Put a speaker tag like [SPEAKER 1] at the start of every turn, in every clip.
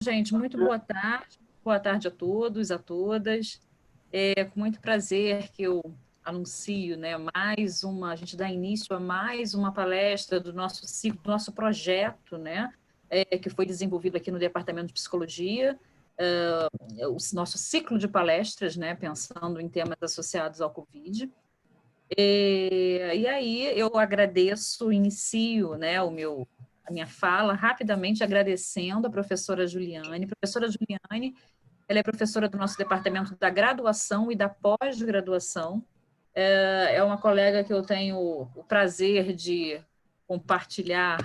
[SPEAKER 1] Gente, muito boa tarde. Boa tarde a todos, a todas. É com muito prazer que eu anuncio, né, a gente dá início a mais uma palestra do nosso ciclo, do nosso projeto, né, que foi desenvolvido aqui no Departamento de Psicologia, o nosso ciclo de palestras, né, pensando em temas associados ao Covid. E aí eu agradeço, inicio, né, a minha fala rapidamente agradecendo a professora Juliane. Professora Juliane, ela é professora do nosso departamento da graduação e da pós-graduação. É uma colega que eu tenho o prazer de compartilhar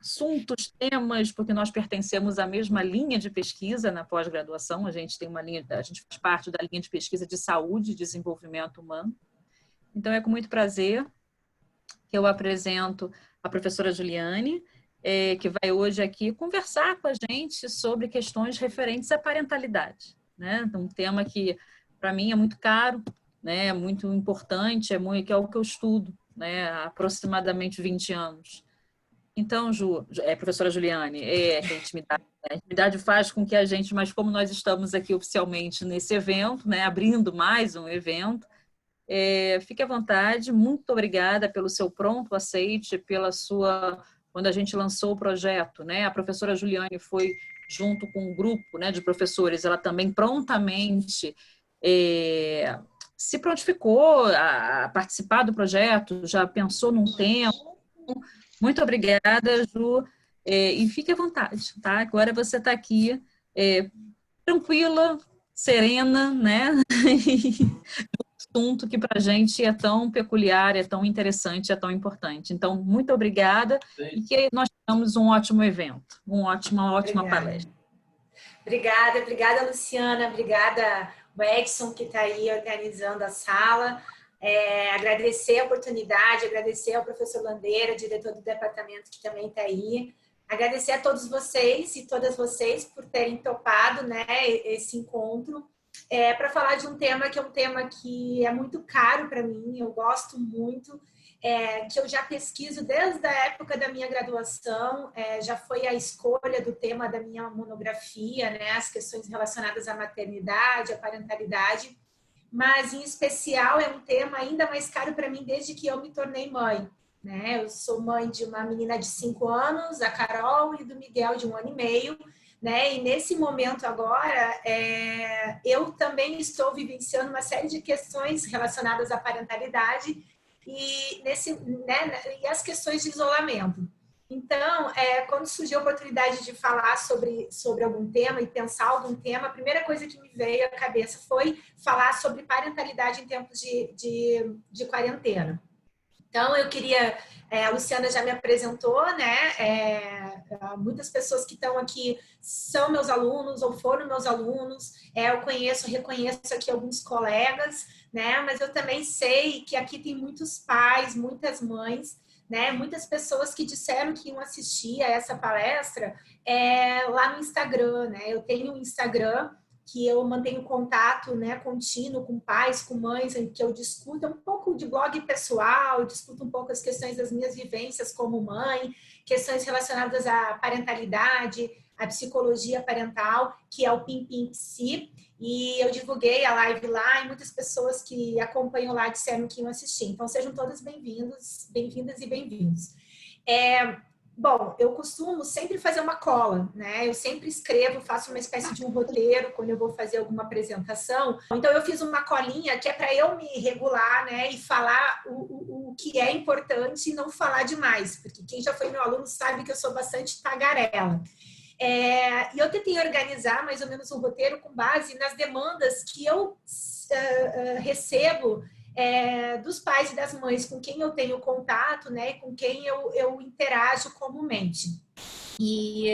[SPEAKER 1] assuntos, temas, porque nós pertencemos à mesma linha de pesquisa na pós-graduação. A gente faz parte da linha de pesquisa de saúde e desenvolvimento humano. Então, é com muito prazer que eu apresento a professora Juliane, que vai hoje aqui conversar com a gente sobre questões referentes à parentalidade, né? Um tema que, para mim, é muito caro, né? É muito importante, que é o que eu estudo, né? Há aproximadamente 20 anos. Então, professora Juliane, que a intimidade faz com que a gente, mas como nós estamos aqui oficialmente nesse evento, né? Abrindo mais um evento, fique à vontade, muito obrigada pelo seu pronto aceite, quando a gente lançou o projeto, né? A professora Juliane foi junto com um grupo, né, de professores, ela também prontamente se prontificou a participar do projeto, já pensou num tema. Muito obrigada, Ju, e fique à vontade, tá? Agora você está aqui tranquila, serena, né? Assunto que para a gente é tão peculiar, é tão interessante, é tão importante. Então, muito obrigada e que nós tenhamos um ótimo evento, uma ótima palestra.
[SPEAKER 2] Obrigada, Luciana. Obrigada, o Edson, que está aí organizando a sala. Agradecer a oportunidade, agradecer ao professor Landeira, diretor do departamento, que também está aí. Agradecer a todos vocês e todas vocês por terem topado, né, esse encontro. Para falar de um tema que é um tema que é muito caro para mim, eu gosto muito, que eu já pesquiso desde a época da minha graduação, já foi a escolha do tema da minha monografia, né, as questões relacionadas à maternidade, à parentalidade, mas em especial é um tema ainda mais caro para mim desde que eu me tornei mãe. Né? Eu sou mãe de uma menina de 5 anos, a Carol, e do Miguel, de 1 ano e meio, né? E nesse momento agora, eu também estou vivenciando uma série de questões relacionadas à parentalidade e, e as questões de isolamento. Então, quando surgiu a oportunidade de falar sobre algum tema e pensar algum tema, a primeira coisa que me veio à cabeça foi falar sobre parentalidade em tempos de quarentena. Então, eu queria... a Luciana já me apresentou, né? Muitas pessoas que estão aqui são meus alunos ou foram meus alunos. Eu reconheço aqui alguns colegas, né? Mas eu também sei que aqui tem muitos pais, muitas mães, né? Muitas pessoas que disseram que iam assistir a essa palestra lá no Instagram, né? Eu tenho um Instagram que eu mantenho contato, né, contínuo com pais, com mães, em que eu discuto um pouco de blog pessoal, discuto um pouco as questões das minhas vivências como mãe, questões relacionadas à parentalidade, à psicologia parental, que é o Pim Psi, e eu divulguei a live lá e muitas pessoas que acompanham lá disseram que iam assistir. Então, sejam todas bem-vindas e bem-vindos. Bom, eu costumo sempre fazer uma cola, né? Eu sempre escrevo, faço uma espécie de um roteiro quando eu vou fazer alguma apresentação. Então, eu fiz uma colinha que é para eu me regular, né? E falar o que é importante e não falar demais. Porque quem já foi meu aluno sabe que eu sou bastante tagarela. E eu tentei organizar mais ou menos um roteiro com base nas demandas que eu recebo dos pais e das mães com quem eu tenho contato, né, com quem eu interajo comumente. E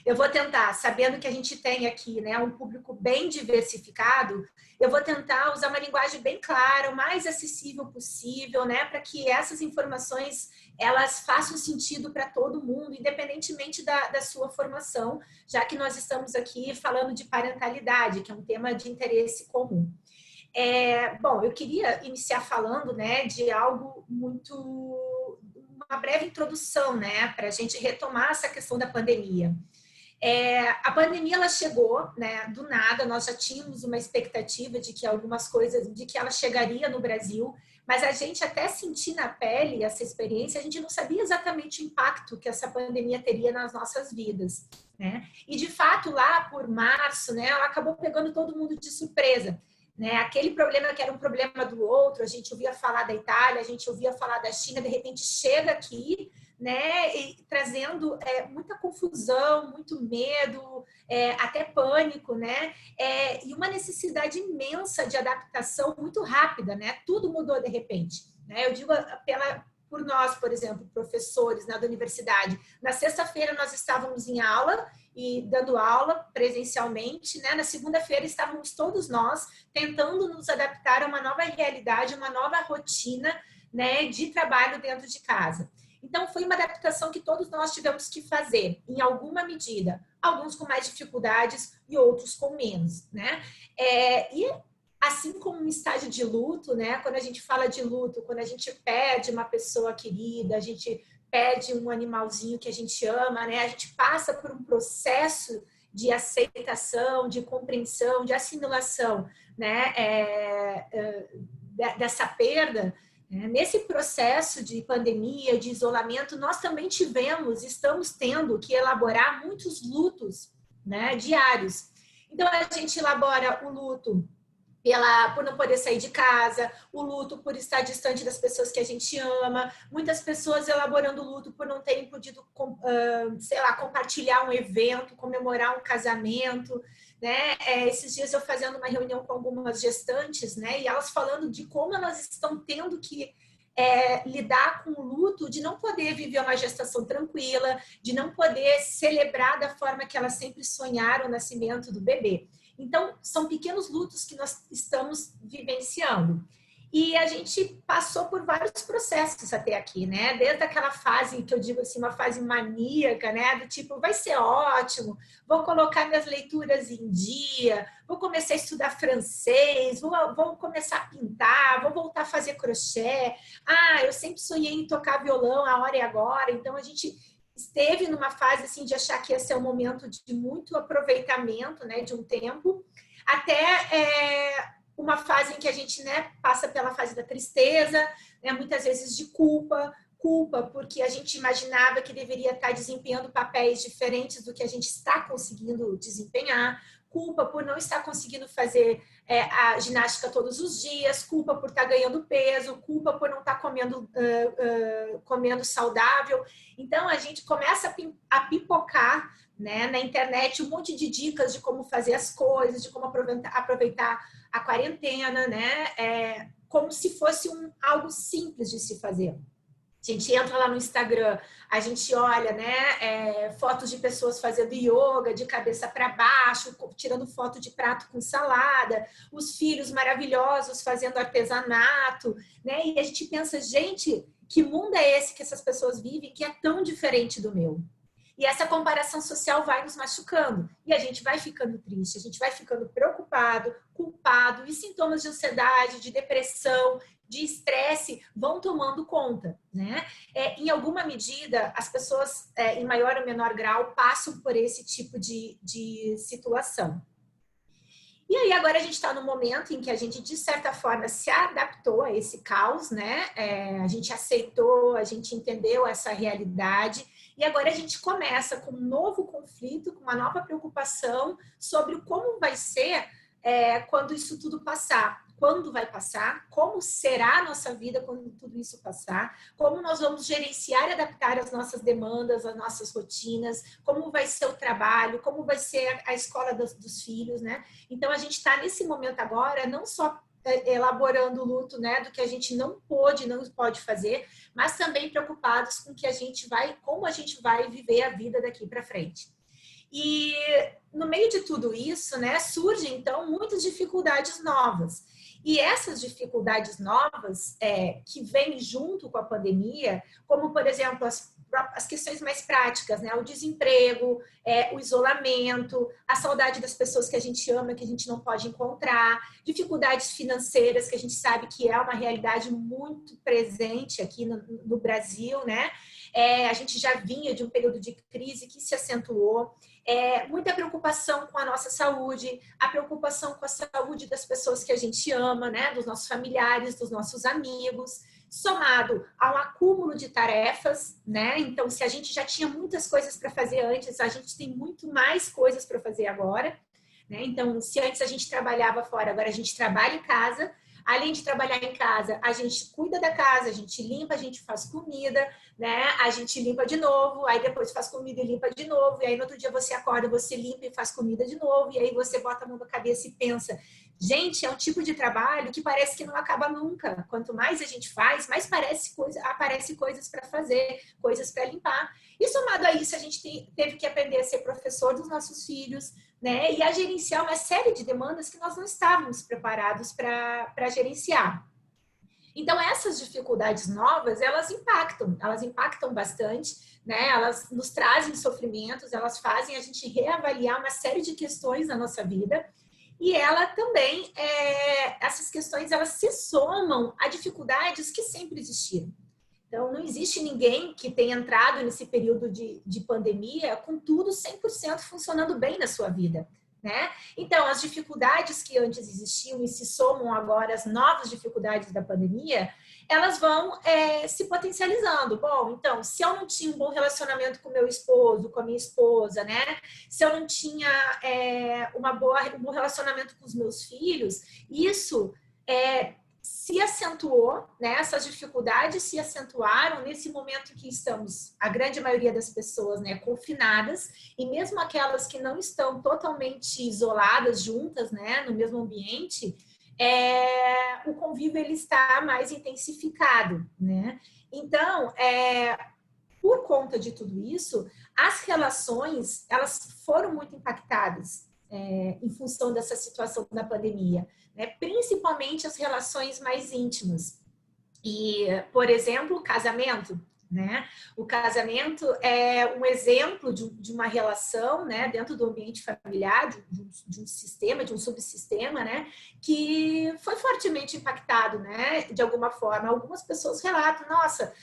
[SPEAKER 2] eu vou tentar, sabendo que a gente tem aqui, né, um público bem diversificado, eu vou tentar usar uma linguagem bem clara, o mais acessível possível, né, para que essas informações elas façam sentido para todo mundo, independentemente da sua formação, já que nós estamos aqui falando de parentalidade, que é um tema de interesse comum. Bom, eu queria iniciar falando, né, de algo uma breve introdução, né, para a gente retomar essa questão da pandemia. A pandemia ela chegou, né, do nada. Nós já tínhamos uma expectativa de que algumas coisas, de que ela chegaria no Brasil, mas a gente até sentir na pele essa experiência, a gente não sabia exatamente o impacto que essa pandemia teria nas nossas vidas, né? E de fato lá por março, né, ela acabou pegando todo mundo de surpresa. Né? Aquele problema que era um problema do outro, a gente ouvia falar da Itália, a gente ouvia falar da China, de repente chega aqui, né, e trazendo muita confusão, muito medo, até pânico, né, e uma necessidade imensa de adaptação muito rápida, né, tudo mudou de repente, né, eu digo por nós, por exemplo, professores, né, da universidade, na sexta-feira nós estávamos em aula e dando aula presencialmente, né, na segunda-feira estávamos todos nós tentando nos adaptar a uma nova realidade, uma nova rotina, né, de trabalho dentro de casa. Então, foi uma adaptação que todos nós tivemos que fazer, em alguma medida. Alguns com mais dificuldades e outros com menos, né? E assim como um estágio de luto, né? Quando a gente fala de luto, quando a gente perde uma pessoa querida, a gente perde um animalzinho que a gente ama, né? A gente passa por um processo de aceitação, de compreensão, de assimilação, né? Dessa perda. Nesse processo de pandemia, de isolamento, nós também estamos tendo que elaborar muitos lutos, né, diários. Então, a gente elabora o luto por não poder sair de casa, o luto por estar distante das pessoas que a gente ama, muitas pessoas elaborando o luto por não terem podido, compartilhar um evento, comemorar um casamento, né? Esses dias eu fazendo uma reunião com algumas gestantes, né? E elas falando de como elas estão tendo que lidar com o luto de não poder viver uma gestação tranquila, de não poder celebrar da forma que elas sempre sonharam o nascimento do bebê. Então, são pequenos lutos que nós estamos vivenciando. E a gente passou por vários processos até aqui, né? Desde aquela fase que eu digo assim, uma fase maníaca, né? Do tipo, vai ser ótimo, vou colocar minhas leituras em dia, vou começar a estudar francês, vou começar a pintar, vou voltar a fazer crochê. Eu sempre sonhei em tocar violão, a hora é agora. Então, a gente esteve numa fase assim de achar que ia ser um momento de muito aproveitamento, né? De um tempo, até uma fase em que a gente, né, passa pela fase da tristeza, né, muitas vezes de culpa porque a gente imaginava que deveria estar desempenhando papéis diferentes do que a gente está conseguindo desempenhar, culpa por não estar conseguindo fazer a ginástica todos os dias, culpa por estar ganhando peso, culpa por não estar comendo saudável. Então, a gente começa a pipocar, né, na internet um monte de dicas de como fazer as coisas, de como aproveitar a quarentena, né? Como se fosse algo simples de se fazer. A gente entra lá no Instagram, a gente olha, né, fotos de pessoas fazendo yoga de cabeça para baixo, tirando foto de prato com salada, os filhos maravilhosos fazendo artesanato, né? E a gente pensa, gente, que mundo é esse que essas pessoas vivem que é tão diferente do meu? E essa comparação social vai nos machucando. E a gente vai ficando triste, a gente vai ficando preocupado, culpado, e sintomas de ansiedade, de depressão, de estresse vão tomando conta, né? Em alguma medida, as pessoas, em maior ou menor grau, passam por esse tipo de situação. E aí agora a gente está no momento em que a gente, de certa forma, se adaptou a esse caos, né? A gente aceitou, a gente entendeu essa realidade. E agora a gente começa com um novo conflito, com uma nova preocupação sobre como vai ser quando isso tudo passar. Quando vai passar, como será a nossa vida quando tudo isso passar, como nós vamos gerenciar e adaptar as nossas demandas, as nossas rotinas, como vai ser o trabalho, como vai ser a escola dos filhos, né? Então, a gente está nesse momento agora, não só elaborando o luto, né, do que a gente não pode fazer, mas também preocupados com como a gente vai viver a vida daqui para frente. E no meio de tudo isso, né, surgem então muitas dificuldades novas. E essas dificuldades novas que vêm junto com a pandemia, como por exemplo as questões mais práticas, né? O desemprego, o isolamento, a saudade das pessoas que a gente ama, que a gente não pode encontrar, dificuldades financeiras, que a gente sabe que é uma realidade muito presente aqui no Brasil, né? A gente já vinha de um período de crise que se acentuou, muita preocupação com a nossa saúde, a preocupação com a saúde das pessoas que a gente ama, né? Dos nossos familiares, dos nossos amigos, somado ao acúmulo de tarefas, né? Então, se a gente já tinha muitas coisas para fazer antes, a gente tem muito mais coisas para fazer agora, né? Então, se antes a gente trabalhava fora, agora a gente trabalha em casa. Além de trabalhar em casa, a gente cuida da casa, a gente limpa, a gente faz comida, né? A gente limpa de novo, aí depois faz comida e limpa de novo, e aí no outro dia você acorda, você limpa e faz comida de novo, e aí você bota a mão na cabeça e pensa, gente, é um tipo de trabalho que parece que não acaba nunca. Quanto mais a gente faz, mais aparece coisas para fazer, coisas para limpar. E somado a isso, a gente teve que aprender a ser professor dos nossos filhos, né? E a gerenciar uma série de demandas que nós não estávamos preparados para gerenciar. Então, essas dificuldades novas, elas impactam bastante, né? Elas nos trazem sofrimentos, elas fazem a gente reavaliar uma série de questões na nossa vida. E ela também, essas questões, elas se somam a dificuldades que sempre existiram. Então, não existe ninguém que tenha entrado nesse período de pandemia com tudo 100% funcionando bem na sua vida, né? Então, as dificuldades que antes existiam e se somam agora às novas dificuldades da pandemia, elas vão se potencializando. Bom, então, se eu não tinha um bom relacionamento com meu esposo, com a minha esposa, né? Se eu não tinha um bom relacionamento com os meus filhos, isso se acentuou, né? Essas dificuldades se acentuaram nesse momento que estamos, a grande maioria das pessoas, né, confinadas, e mesmo aquelas que não estão totalmente isoladas, juntas, né, no mesmo ambiente, o convívio ele está mais intensificado, né? Então, por conta de tudo isso, as relações, elas foram muito impactadas em função dessa situação da pandemia, né? Principalmente as relações mais íntimas. E, por exemplo, o casamento, né? O casamento é um exemplo de uma relação, né, dentro do ambiente familiar, de um sistema, de um subsistema, né, que foi fortemente impactado, né, de alguma forma. Algumas pessoas relatam, nossa,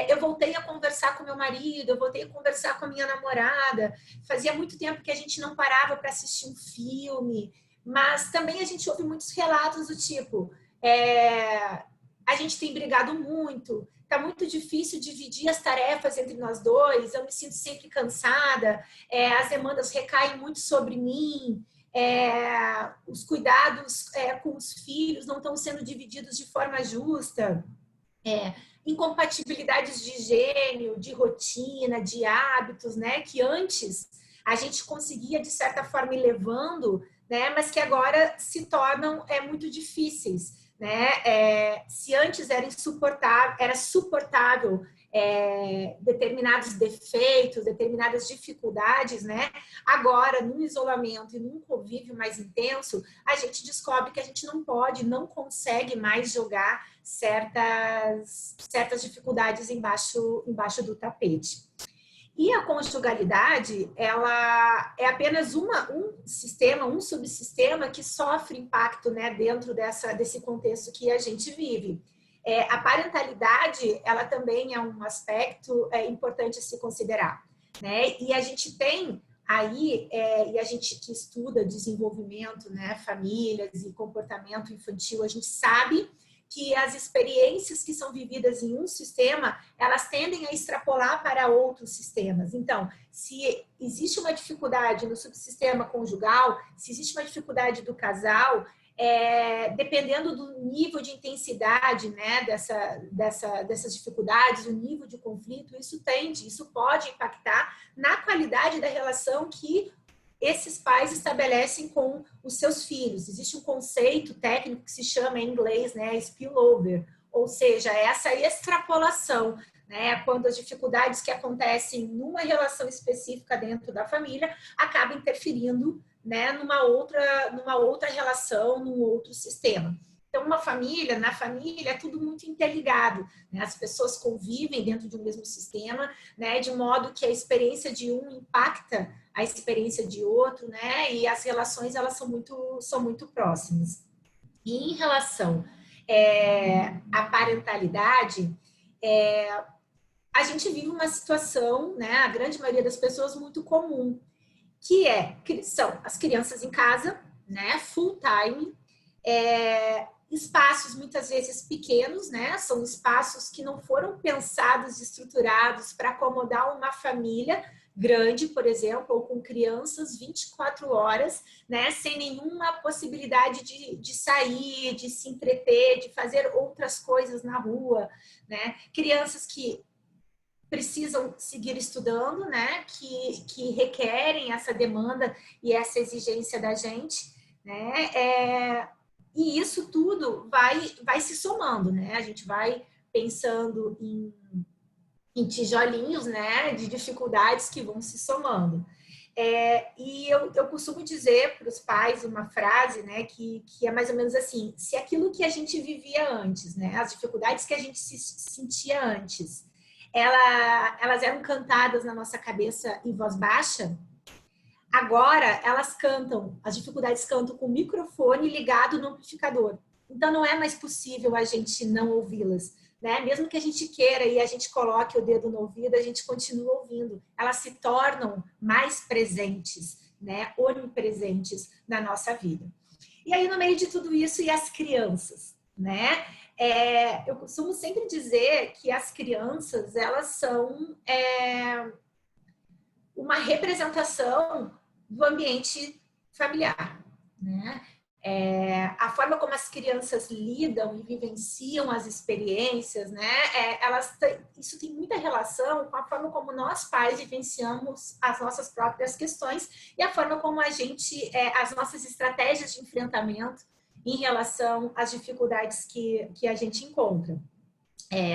[SPEAKER 2] eu voltei a conversar com meu marido, eu voltei a conversar com a minha namorada, fazia muito tempo que a gente não parava para assistir um filme, mas também a gente ouve muitos relatos do tipo, a gente tem brigado muito, tá muito difícil dividir as tarefas entre nós dois, eu me sinto sempre cansada, as demandas recaem muito sobre mim, os cuidados com os filhos não estão sendo divididos de forma justa, incompatibilidades de gênio, de rotina, de hábitos, né, que antes a gente conseguia, de certa forma, ir levando, né, mas que agora se tornam muito difíceis. Né? Se antes era suportável determinados defeitos, determinadas dificuldades, né? Agora, num isolamento e num convívio mais intenso, a gente descobre que a gente não consegue mais jogar certas dificuldades embaixo do tapete. E a conjugalidade, ela é apenas um sistema, um subsistema que sofre impacto, né, dentro desse contexto que a gente vive. A parentalidade, ela também é um aspecto importante a se considerar, né? E a gente tem aí, e a gente que estuda desenvolvimento, né, famílias e comportamento infantil, a gente sabe que as experiências que são vividas em um sistema, elas tendem a extrapolar para outros sistemas. Então, se existe uma dificuldade no subsistema conjugal, se existe uma dificuldade do casal, dependendo do nível de intensidade, né, dessas dificuldades, o nível de conflito, isso pode impactar na qualidade da relação que esses pais estabelecem com os seus filhos. Existe um conceito técnico que se chama em inglês, né, spillover, ou seja, essa extrapolação, né, quando as dificuldades que acontecem numa relação específica dentro da família acabam interferindo, né, numa outra relação, num outro sistema. Então, na família é tudo muito interligado, né? As pessoas convivem dentro de um mesmo sistema, né? De modo que a experiência de um impacta a experiência de outro, né? E as relações, elas são muito próximas. E em relação à parentalidade, a gente vive uma situação, né? A grande maioria das pessoas, muito comum. que são as crianças em casa, né, full time, espaços muitas vezes pequenos, né, são espaços que não foram pensados e estruturados para acomodar uma família grande, por exemplo, ou com crianças 24 horas, né, sem nenhuma possibilidade de sair, de se entreter, de fazer outras coisas na rua, né, crianças que precisam seguir estudando, né, que requerem essa demanda e essa exigência da gente, né, e isso tudo vai se somando, né, a gente vai pensando em tijolinhos, né, de dificuldades que vão se somando. E eu costumo dizer para os pais uma frase, né, que é mais ou menos assim: se aquilo que a gente vivia antes, né, as dificuldades que a gente se sentia antes, elas eram cantadas na nossa cabeça em voz baixa, agora elas cantam, as dificuldades cantam com o microfone ligado no amplificador. Então não é mais possível a gente não ouvi-las, né? Mesmo que a gente queira e a gente coloque o dedo no ouvido, a gente continua ouvindo. Elas se tornam mais presentes, né? Onipresentes na nossa vida. E aí no meio de tudo isso, e as crianças, né? Eu costumo sempre dizer que as crianças, elas são uma representação do ambiente familiar, né? A forma como as crianças lidam e vivenciam as experiências, né? Isso tem muita relação com a forma como nós pais vivenciamos as nossas próprias questões e a forma como as nossas estratégias de enfrentamento em relação às dificuldades que a gente encontra.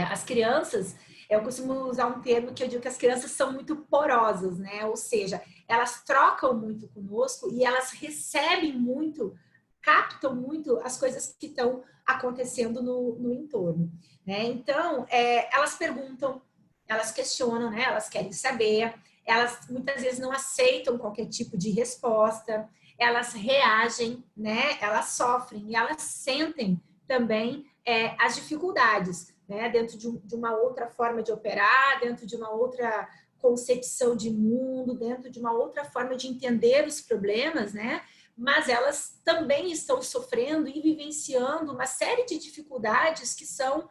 [SPEAKER 2] As crianças, eu costumo usar um termo que eu digo que as crianças são muito porosas, né? Ou seja, elas trocam muito conosco e elas recebem muito, captam muito as coisas que estão acontecendo no entorno, né? Então, elas perguntam, elas questionam, né? Elas querem saber, elas muitas vezes não aceitam qualquer tipo de resposta, elas reagem, né? Elas sofrem e elas sentem também as dificuldades, né? Dentro de uma outra forma de operar, dentro de uma outra concepção de mundo, dentro de uma outra forma de entender os problemas, né? Mas elas também estão sofrendo e vivenciando uma série de dificuldades que são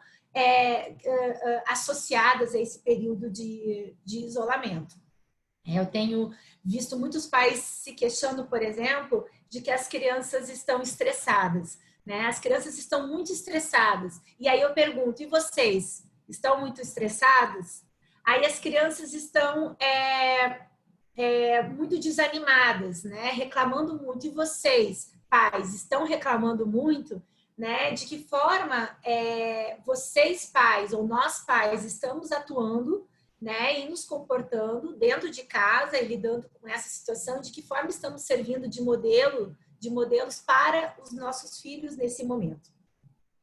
[SPEAKER 2] associadas a esse período de isolamento. Eu tenho visto muitos pais se queixando, por exemplo, de que as crianças estão estressadas, né? As crianças estão muito estressadas. E aí eu pergunto, e vocês? Estão muito estressados? Aí as crianças estão muito desanimadas, né? Reclamando muito. E vocês, pais, estão reclamando muito? Né? De que forma vocês, pais, ou nós, pais, estamos atuando, né, e nos comportando dentro de casa e lidando com essa situação, de que forma estamos servindo de modelos para os nossos filhos nesse momento.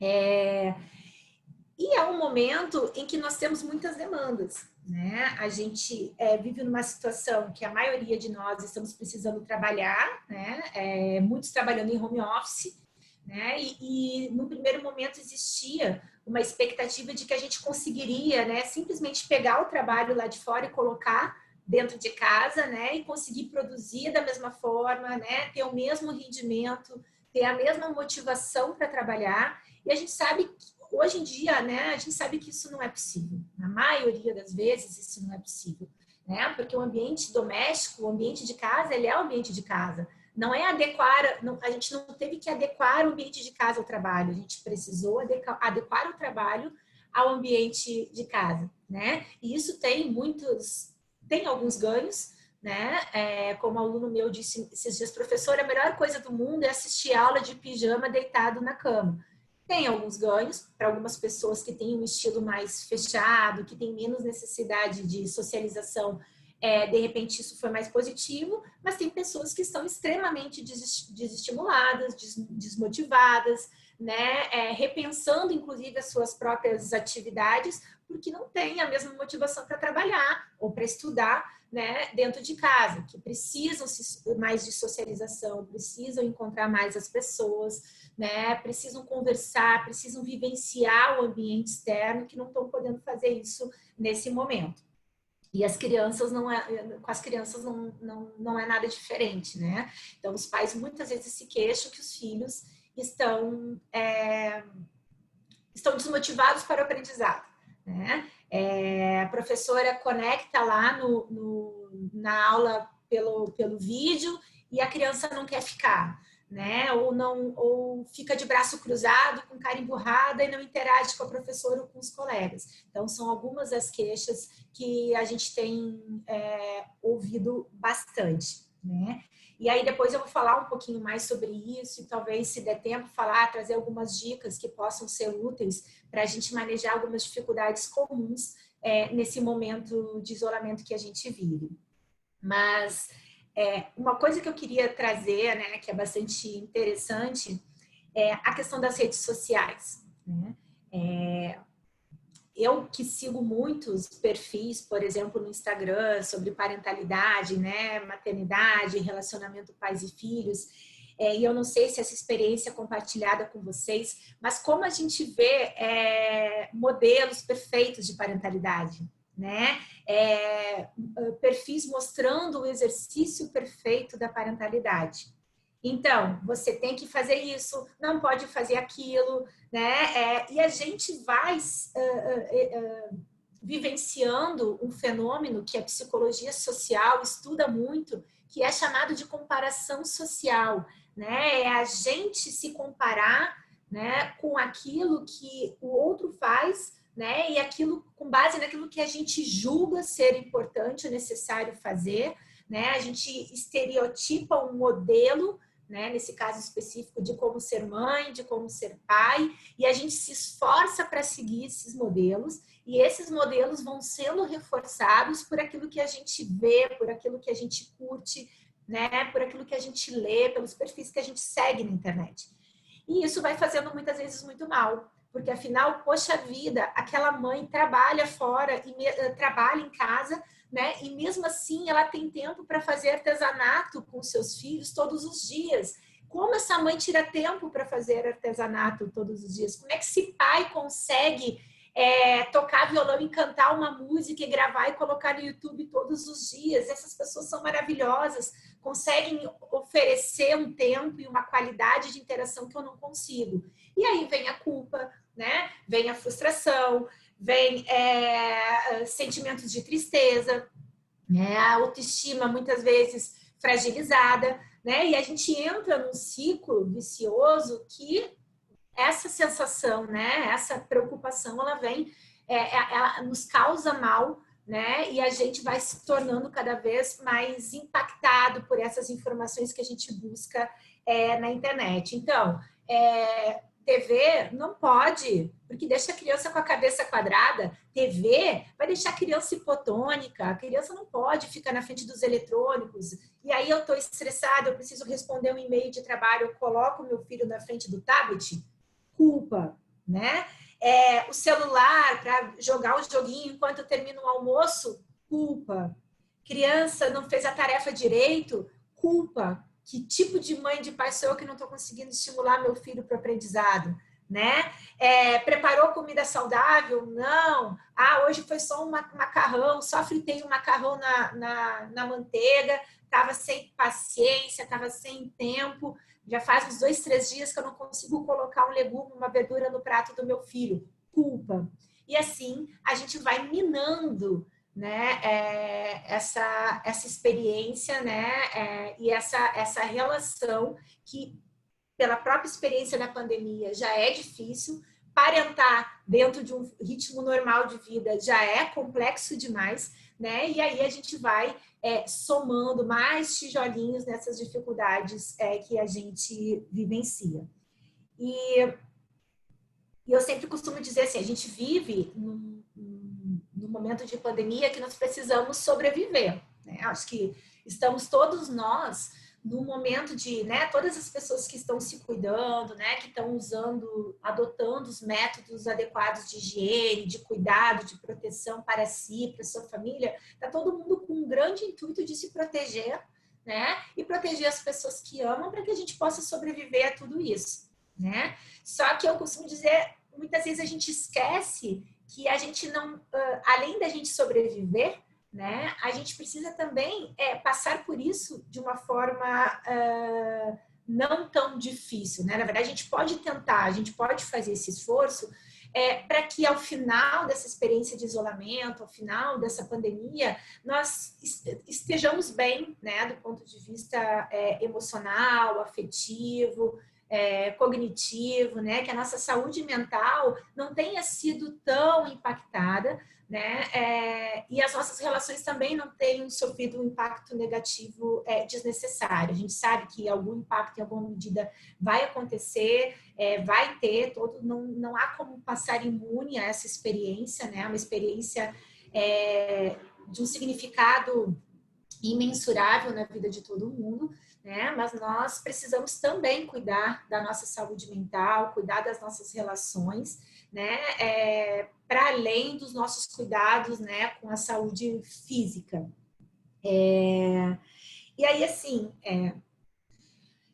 [SPEAKER 2] E é um momento em que nós temos muitas demandas, né? A gente vive numa situação que a maioria de nós estamos precisando trabalhar, né? Muitos trabalhando em home office, né? E no primeiro momento existia uma expectativa de que a gente conseguiria, né, simplesmente pegar o trabalho lá de fora e colocar dentro de casa, né, e conseguir produzir da mesma forma, né, ter o mesmo rendimento, ter a mesma motivação para trabalhar. E a gente sabe que hoje em dia, né, a gente sabe que isso não é possível. Na maioria das vezes isso não é possível, né? Porque o ambiente doméstico, o ambiente de casa, ele é o ambiente de casa. Não é adequar, a gente não teve que adequar o ambiente de casa ao trabalho, a gente precisou adequar o trabalho ao ambiente de casa, né? E isso tem alguns ganhos, né? Como aluno meu disse esses dias, professor, a melhor coisa do mundo é assistir aula de pijama deitado na cama. Tem alguns ganhos para algumas pessoas que têm um estilo mais fechado, que têm menos necessidade de socialização. De repente isso foi mais positivo, mas tem pessoas que estão extremamente desestimuladas, desmotivadas, né? Repensando inclusive as suas próprias atividades, porque não tem a mesma motivação para trabalhar ou para estudar, né, dentro de casa, que precisam mais de socialização, precisam encontrar mais as pessoas, né? Precisam conversar, precisam vivenciar o ambiente externo, que não estão podendo fazer isso nesse momento. E as crianças com as crianças não é nada diferente, né? Então, os pais muitas vezes se queixam que os filhos estão desmotivados para o aprendizado, né? A professora conecta lá na aula pelo vídeo e a criança não quer ficar, né? Ou fica de braço cruzado, com cara emburrada e não interage com a professora ou com os colegas. Então, são algumas das queixas que a gente tem ouvido bastante, né? E aí depois eu vou falar um pouquinho mais sobre isso e talvez, se der tempo, trazer algumas dicas que possam ser úteis para a gente manejar algumas dificuldades comuns nesse momento de isolamento que a gente vive. Mas uma coisa que eu queria trazer, né, que é bastante interessante, é a questão das redes sociais, né? Eu que sigo muitos perfis, por exemplo, no Instagram, sobre parentalidade, né, maternidade, relacionamento pais e filhos, e eu não sei se essa experiência é compartilhada com vocês, mas como a gente vê modelos perfeitos de parentalidade, né? Perfis mostrando o exercício perfeito da parentalidade. Então, você tem que fazer isso, não pode fazer aquilo, né? E a gente vai vivenciando um fenômeno que a psicologia social estuda muito, que é chamado de comparação social, né? É a gente se comparar, né, com aquilo que o outro faz, né? E aquilo com base naquilo que a gente julga ser importante ou necessário fazer, né? A gente estereotipa um modelo, né, nesse caso específico de como ser mãe, de como ser pai, e a gente se esforça para seguir esses modelos, e esses modelos vão sendo reforçados por aquilo que a gente vê, por aquilo que a gente curte, né, por aquilo que a gente lê, pelos perfis que a gente segue na internet. E isso vai fazendo muitas vezes muito mal, porque afinal, poxa vida, aquela mãe trabalha fora e trabalha em casa, né? E mesmo assim ela tem tempo para fazer artesanato com seus filhos todos os dias. Como essa mãe tira tempo para fazer artesanato todos os dias? Como é que esse pai consegue tocar violão e cantar uma música e gravar e colocar no YouTube todos os dias? Essas pessoas são maravilhosas, conseguem oferecer um tempo e uma qualidade de interação que eu não consigo. E aí vem a culpa, né? Vem a frustração, vem sentimentos de tristeza, né? A autoestima muitas vezes fragilizada, né? E a gente entra num ciclo vicioso que essa sensação, né? Essa preocupação, ela vem, ela nos causa mal, né? E a gente vai se tornando cada vez mais impactado por essas informações que a gente busca na internet. Então, TV não pode, porque deixa a criança com a cabeça quadrada. TV vai deixar a criança hipotônica. A criança não pode ficar na frente dos eletrônicos. E aí eu estou estressada, eu preciso responder um e-mail de trabalho, eu coloco o meu filho na frente do tablet. Culpa, né? O celular para jogar um joguinho enquanto eu termino o almoço. Culpa. Criança não fez a tarefa direito. Culpa. Que tipo de mãe, de pai sou eu que não estou conseguindo estimular meu filho para o aprendizado, né? Preparou comida saudável? Não. Hoje foi só um macarrão, só fritei um macarrão na manteiga, estava sem paciência, estava sem tempo, já faz uns 2, 3 dias que eu não consigo colocar um legume, uma verdura no prato do meu filho. Culpa. E assim, a gente vai minando, né, essa experiência, né, e essa relação que, pela própria experiência da pandemia, já é difícil. Parentar dentro de um ritmo normal de vida já é complexo demais, né, e aí a gente vai somando mais tijolinhos nessas dificuldades que a gente vivencia. E eu sempre costumo dizer assim, a gente vive no momento de pandemia que nós precisamos sobreviver, né? Acho que estamos todos nós no momento de, né, todas as pessoas que estão se cuidando, né, que estão adotando os métodos adequados de higiene, de cuidado, de proteção para si, para sua família, está todo mundo com um grande intuito de se proteger, né, e proteger as pessoas que amam para que a gente possa sobreviver a tudo isso, né? Só que eu costumo dizer, muitas vezes a gente esquece que a gente não, além da gente sobreviver, né, a gente precisa também passar por isso de uma forma não tão difícil, né? Na verdade, a gente pode tentar, a gente pode fazer esse esforço para que ao final dessa experiência de isolamento, ao final dessa pandemia, nós estejamos bem, né, do ponto de vista emocional, afetivo, cognitivo, né, que a nossa saúde mental não tenha sido tão impactada, né, e as nossas relações também não tenham sofrido um impacto negativo desnecessário. A gente sabe que algum impacto, em alguma medida, vai acontecer, vai ter, não há como passar imune a essa experiência, né, uma experiência de um significado imensurável na vida de todo mundo, né? Mas nós precisamos também cuidar da nossa saúde mental, cuidar das nossas relações, né? Para além dos nossos cuidados, né, com a saúde física. E aí, assim,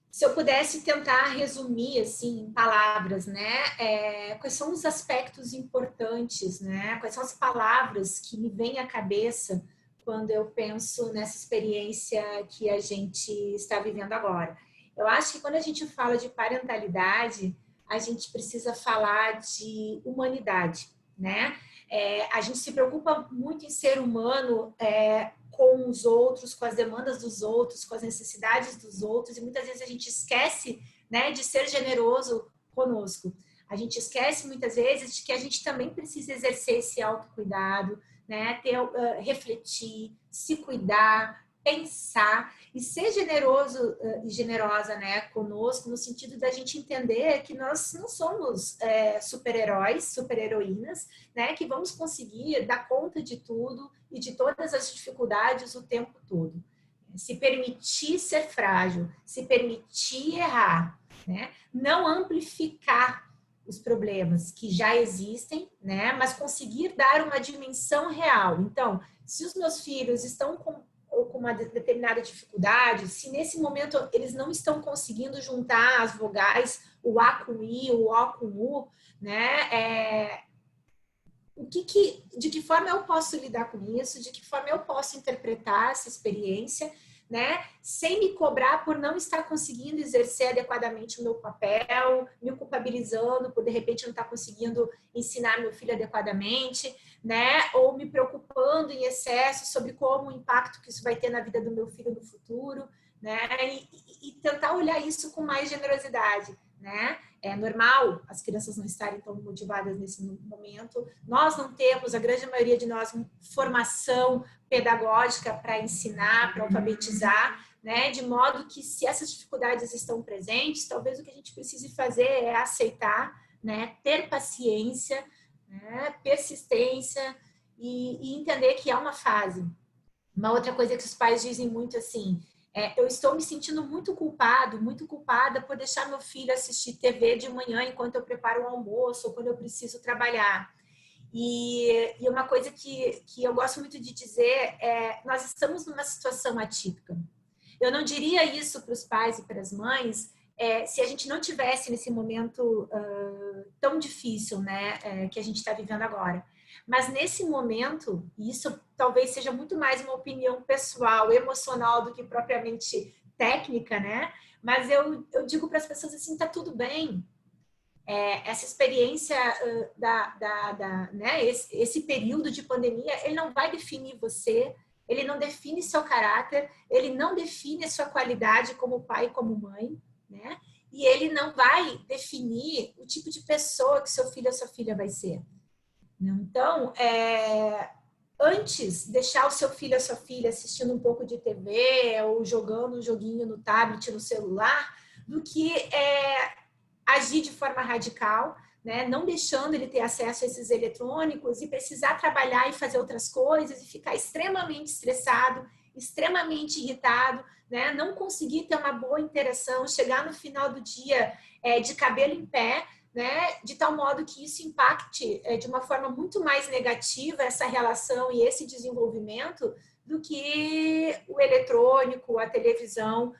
[SPEAKER 2] se eu pudesse tentar resumir, assim, em palavras, né, quais são os aspectos importantes, né? Quais são as palavras que me vêm à cabeça quando eu penso nessa experiência que a gente está vivendo agora? Eu acho que quando a gente fala de parentalidade, a gente precisa falar de humanidade, né? A gente se preocupa muito em ser humano, com os outros, com as demandas dos outros, com as necessidades dos outros, e muitas vezes a gente esquece, né, de ser generoso conosco. A gente esquece muitas vezes de que a gente também precisa exercer esse autocuidado, né, refletir, se cuidar, pensar e ser generoso e generosa, né, conosco, no sentido da gente entender que nós não somos super-heróis, super-heroínas, né, que vamos conseguir dar conta de tudo e de todas as dificuldades o tempo todo. Se permitir ser frágil, se permitir errar, né, não amplificar os problemas que já existem, né, mas conseguir dar uma dimensão real. Então, se os meus filhos estão com uma determinada dificuldade, se nesse momento eles não estão conseguindo juntar as vogais, o A com I, o O com U, né, de que forma eu posso lidar com isso, de que forma eu posso interpretar essa experiência, né, sem me cobrar por não estar conseguindo exercer adequadamente o meu papel, me culpabilizando por de repente não estar conseguindo ensinar meu filho adequadamente, né, ou me preocupando em excesso sobre como o impacto que isso vai ter na vida do meu filho no futuro, né, e tentar olhar isso com mais generosidade, né. É normal as crianças não estarem tão motivadas nesse momento. Nós não temos, a grande maioria de nós, formação pedagógica para ensinar, para alfabetizar, né? De modo que, se essas dificuldades estão presentes, talvez o que a gente precise fazer é aceitar, né? Ter paciência, né? Persistência e entender que é uma fase. Uma outra coisa que os pais dizem muito assim: eu estou me sentindo muito culpado, muito culpada por deixar meu filho assistir TV de manhã enquanto eu preparo o almoço ou quando eu preciso trabalhar. E uma coisa que eu gosto muito de dizer nós estamos numa situação atípica. Eu não diria isso para os pais e para as mães se a gente não tivesse nesse momento tão difícil, né, que a gente está vivendo agora. Mas nesse momento, e isso talvez seja muito mais uma opinião pessoal, emocional, do que propriamente técnica, né? Mas eu digo para as pessoas assim, tá tudo bem. Essa experiência né, esse período de pandemia, ele não vai definir você, ele não define seu caráter, ele não define a sua qualidade como pai e como mãe, né? E ele não vai definir o tipo de pessoa que seu filho ou sua filha vai ser. Então, antes, deixar o seu filho ou a sua filha assistindo um pouco de TV ou jogando um joguinho no tablet, no celular, do que agir de forma radical, né? Não deixando ele ter acesso a esses eletrônicos e precisar trabalhar e fazer outras coisas e ficar extremamente estressado, extremamente irritado, né? Não conseguir ter uma boa interação, chegar no final do dia de cabelo em pé, né, de tal modo que isso impacte de uma forma muito mais negativa essa relação e esse desenvolvimento do que o eletrônico, a televisão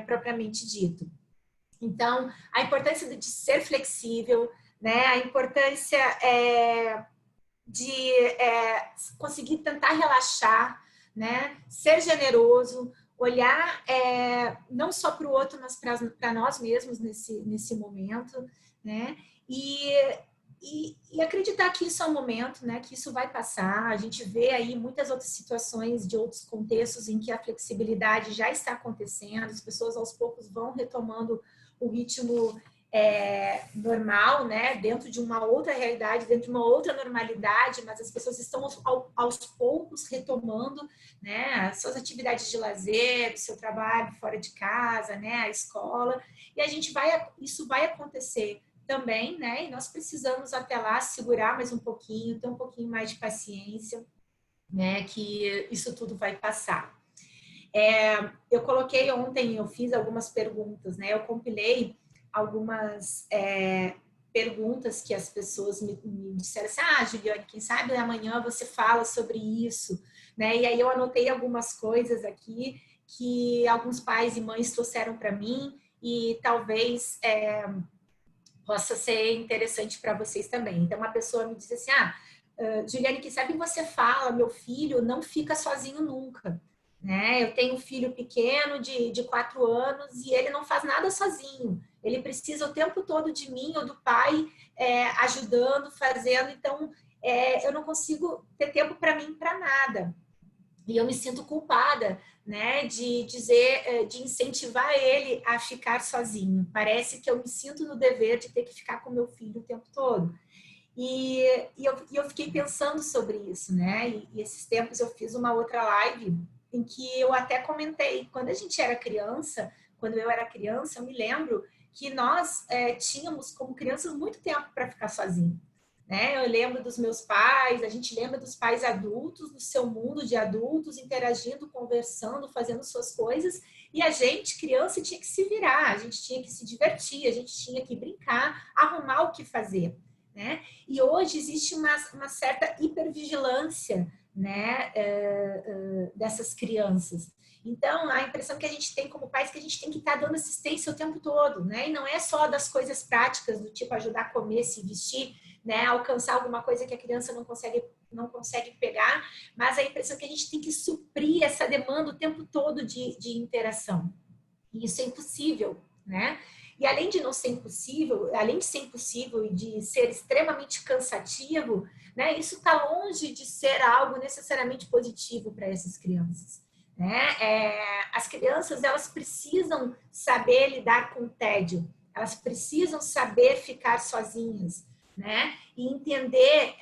[SPEAKER 2] propriamente dito. Então, a importância de ser flexível, né, a importância de conseguir tentar relaxar, né? Ser generoso, olhar não só para o outro, mas para nós mesmos nesse momento, né? E acreditar que isso é um momento, né? Que isso vai passar. A gente vê aí muitas outras situações de outros contextos em que a flexibilidade já está acontecendo, as pessoas aos poucos vão retomando o ritmo normal, né? Dentro de uma outra realidade, dentro de uma outra normalidade, mas as pessoas estão aos poucos retomando, né? As suas atividades de lazer, o seu trabalho fora de casa, né? A escola, e isso vai acontecer também, né? E nós precisamos até lá segurar mais um pouquinho, ter um pouquinho mais de paciência, né? Que isso tudo vai passar. Eu coloquei ontem, eu fiz algumas perguntas, né? Eu compilei algumas perguntas que as pessoas me disseram assim, Juliane, quem sabe amanhã você fala sobre isso, né? E aí eu anotei algumas coisas aqui que alguns pais e mães trouxeram para mim e talvez possa ser interessante para vocês também. Então, uma pessoa me disse assim, Juliane, quem sabe você fala, meu filho não fica sozinho nunca, né? Eu tenho um filho pequeno de 4 anos e ele não faz nada sozinho. Ele precisa o tempo todo de mim ou do pai ajudando, fazendo. Então, eu não consigo ter tempo para mim para nada. E eu me sinto culpada, né, de dizer, de incentivar ele a ficar sozinho. Parece que eu me sinto no dever de ter que ficar com meu filho o tempo todo. E eu fiquei pensando sobre isso, né? E esses tempos eu fiz uma outra live em que eu até comentei, quando a gente era criança, quando eu era criança, eu me lembro que nós tínhamos como crianças muito tempo para ficar sozinho, né? Eu lembro dos meus pais, a gente lembra dos pais adultos, do seu mundo de adultos, interagindo, conversando, fazendo suas coisas, e a gente, criança, tinha que se virar, a gente tinha que se divertir, a gente tinha que brincar, arrumar o que fazer, né? E hoje existe uma certa hipervigilância, né, dessas crianças. Então, a impressão que a gente tem como pais é que a gente tem que estar dando assistência o tempo todo, né? E não é só das coisas práticas, do tipo ajudar a comer, se vestir, né? Alcançar alguma coisa que a criança não consegue pegar, mas a impressão é que a gente tem que suprir essa demanda o tempo todo de interação. E isso é impossível, né? E além de não ser impossível, além de ser impossível e de ser extremamente cansativo, né? Isso está longe de ser algo necessariamente positivo para essas crianças, né? As crianças, elas precisam saber lidar com o tédio, elas precisam saber ficar sozinhas, né? E entender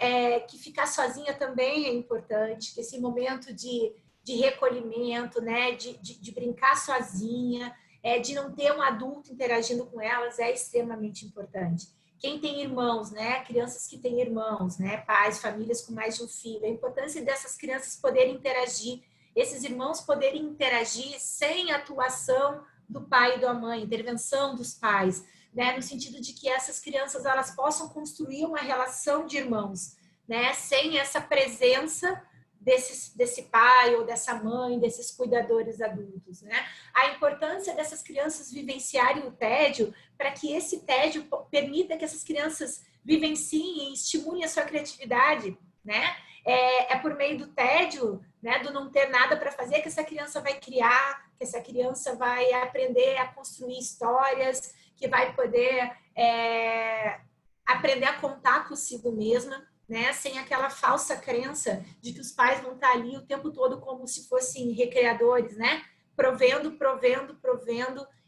[SPEAKER 2] que ficar sozinha também é importante, que esse momento de recolhimento, né? De brincar sozinha, de não ter um adulto interagindo com elas é extremamente importante. Quem tem irmãos, né? Crianças que têm irmãos, né? Pais, famílias com mais de um filho. A importância dessas crianças poderem interagir, esses irmãos poderem interagir sem atuação do pai e da mãe, intervenção dos pais, né? No sentido de que essas crianças elas possam construir uma relação de irmãos, né? Sem essa presença desse pai ou dessa mãe, desses cuidadores adultos, né? A importância dessas crianças vivenciarem o tédio para que esse tédio permita que essas crianças vivenciem e estimulem a sua criatividade, né? É por meio do tédio, né, do não ter nada para fazer, que essa criança vai criar, que essa criança vai aprender a construir histórias, que vai poder aprender a contar consigo mesma, né? Sem aquela falsa crença de que os pais vão estar ali o tempo todo como se fossem recreadores, né? Provendo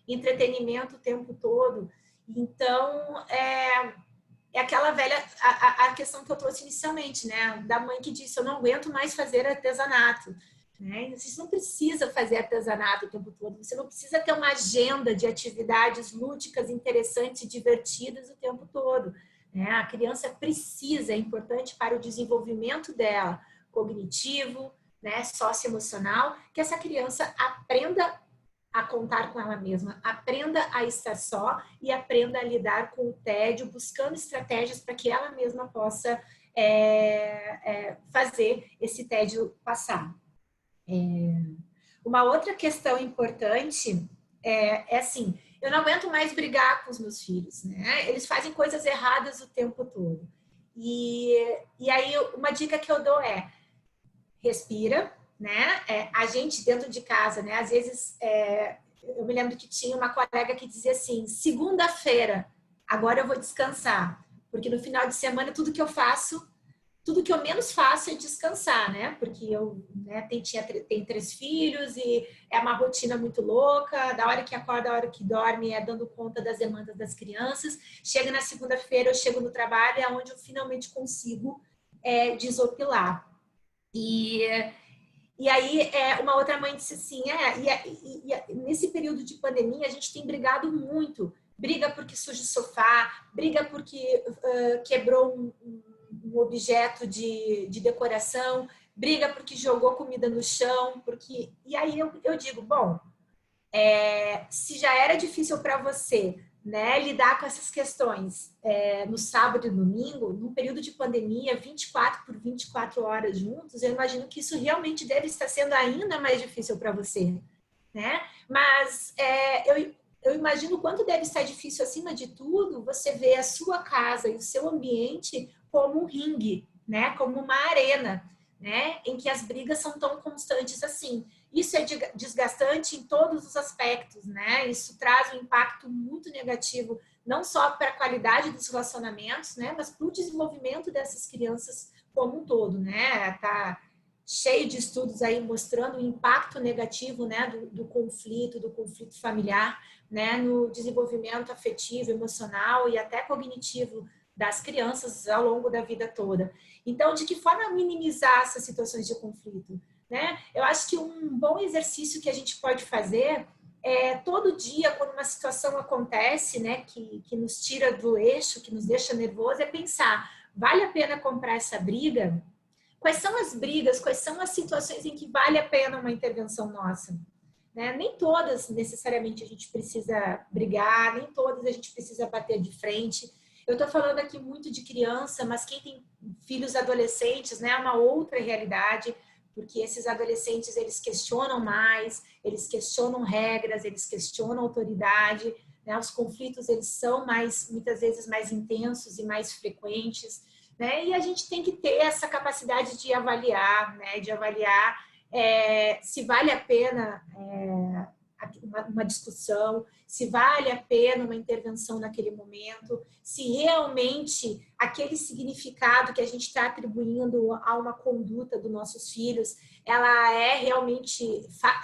[SPEAKER 2] entretenimento o tempo todo. Então, é aquela velha a questão que eu trouxe inicialmente, né? Da mãe que disse, eu não aguento mais fazer artesanato. Né? Você não precisa fazer artesanato o tempo todo, você não precisa ter uma agenda de atividades lúdicas, interessantes e divertidas o tempo todo. Né? A criança precisa, é importante para o desenvolvimento dela, cognitivo, né, socioemocional, que essa criança aprenda a contar com ela mesma, aprenda a estar só e aprenda a lidar com o tédio, buscando estratégias para que ela mesma possa fazer esse tédio passar. Uma outra questão importante é assim, eu não aguento mais brigar com os meus filhos, né? Eles fazem coisas erradas o tempo todo. E aí, uma dica que eu dou é respira, né? A gente dentro de casa, né? Às vezes, eu me lembro que tinha uma colega que dizia assim, segunda-feira, agora eu vou descansar, porque no final de semana tudo que eu menos faço é descansar, né? Porque eu tenho 3 filhos e é uma rotina muito louca, da hora que acorda, da hora que dorme, dando conta das demandas das crianças. Chega na segunda-feira, eu chego no trabalho, é onde eu finalmente consigo desopilar. E aí, uma outra mãe disse assim, nesse período de pandemia, a gente tem brigado muito. Briga porque suja o sofá, briga porque quebrou um objeto de decoração, briga porque jogou comida no chão, porque... E aí eu digo, bom, se já era difícil para você, né, lidar com essas questões no sábado e domingo, num período de pandemia, 24 por 24 horas juntos, eu imagino que isso realmente deve estar sendo ainda mais difícil para você, né? Mas eu imagino o quanto deve estar difícil, acima de tudo, você ver a sua casa e o seu ambiente como um ringue, né? Como uma arena, né? Em que as brigas são tão constantes assim. Isso é desgastante em todos os aspectos, né? Isso traz um impacto muito negativo, não só para a qualidade dos relacionamentos, né? Mas para o desenvolvimento dessas crianças como um todo, né? Tá cheio de estudos aí mostrando o impacto negativo, né? Do conflito familiar, né? No desenvolvimento afetivo, emocional e até cognitivo das crianças ao longo da vida toda. Então, de que forma minimizar essas situações de conflito? Né? Eu acho que um bom exercício que a gente pode fazer todo dia, quando uma situação acontece, né, que nos tira do eixo, que nos deixa nervoso, é pensar, vale a pena comprar essa briga? Quais são as brigas, quais são as situações em que vale a pena uma intervenção nossa? Né? Nem todas, necessariamente, a gente precisa brigar, nem todas a gente precisa bater de frente. Eu estou falando aqui muito de criança, mas quem tem filhos adolescentes, né, é uma outra realidade, porque esses adolescentes, eles questionam mais, eles questionam regras, eles questionam autoridade, né? Os conflitos, eles são muitas vezes mais intensos e mais frequentes, né? E a gente tem que ter essa capacidade de avaliar, né? De avaliar se vale a pena uma discussão, se vale a pena uma intervenção naquele momento, se realmente aquele significado que a gente está atribuindo a uma conduta dos nossos filhos, ela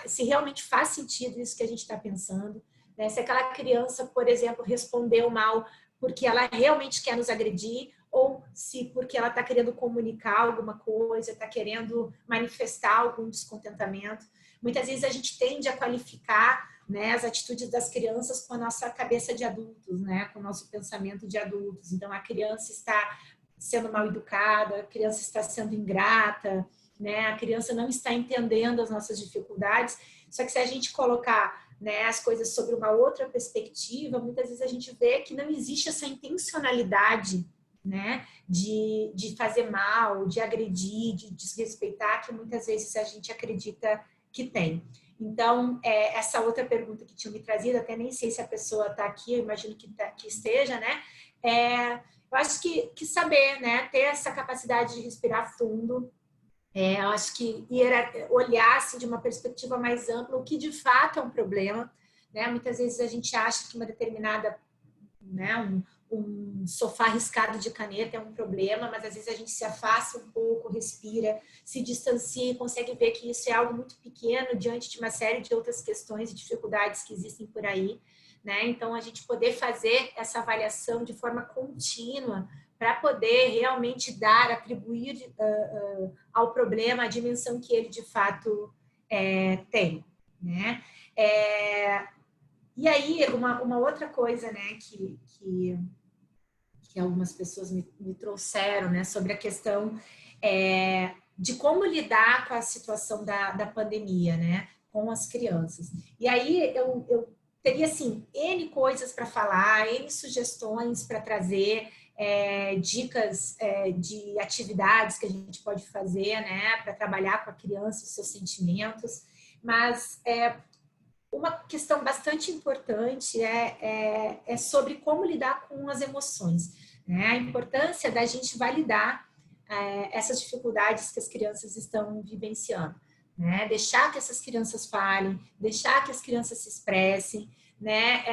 [SPEAKER 2] se realmente faz sentido isso que a gente está pensando, né? Se aquela criança, por exemplo, respondeu mal porque ela realmente quer nos agredir, ou se porque ela está querendo comunicar alguma coisa, está querendo manifestar algum descontentamento. Muitas vezes a gente tende a qualificar, né, as atitudes das crianças com a nossa cabeça de adultos, né, com o nosso pensamento de adultos. Então, a criança está sendo mal educada, a criança está sendo ingrata, né, a criança não está entendendo as nossas dificuldades. Só que se a gente colocar, né, as coisas sobre uma outra perspectiva, muitas vezes a gente vê que não existe essa intencionalidade, né, de fazer mal, de agredir, de desrespeitar, que muitas vezes a gente acredita que tem. Então, essa outra pergunta que tinha me trazido, até nem sei se a pessoa está aqui, eu imagino que esteja, né? Eu acho que saber, né? Ter essa capacidade de respirar fundo, eu acho que olhar assim, de uma perspectiva mais ampla, o que de fato é um problema, né? Muitas vezes a gente acha que uma determinada, né, um sofá riscado de caneta é um problema, mas às vezes a gente se afasta um pouco, respira, se distancia e consegue ver que isso é algo muito pequeno diante de uma série de outras questões e dificuldades que existem por aí, né? Então, a gente poder fazer essa avaliação de forma contínua para poder realmente atribuir ao problema a dimensão que ele de fato tem, né? E aí, uma outra coisa, né, que algumas pessoas me trouxeram, né, sobre a questão de como lidar com a situação da pandemia, né, com as crianças. E aí eu teria, assim, N coisas para falar, N sugestões para trazer, dicas de atividades que a gente pode fazer, né, para trabalhar com a criança os seus sentimentos, mas uma questão bastante importante é sobre como lidar com as emoções. né? A importância da gente validar essas dificuldades que as crianças estão vivenciando, né? Deixar que essas crianças falem, deixar que as crianças se expressem, né?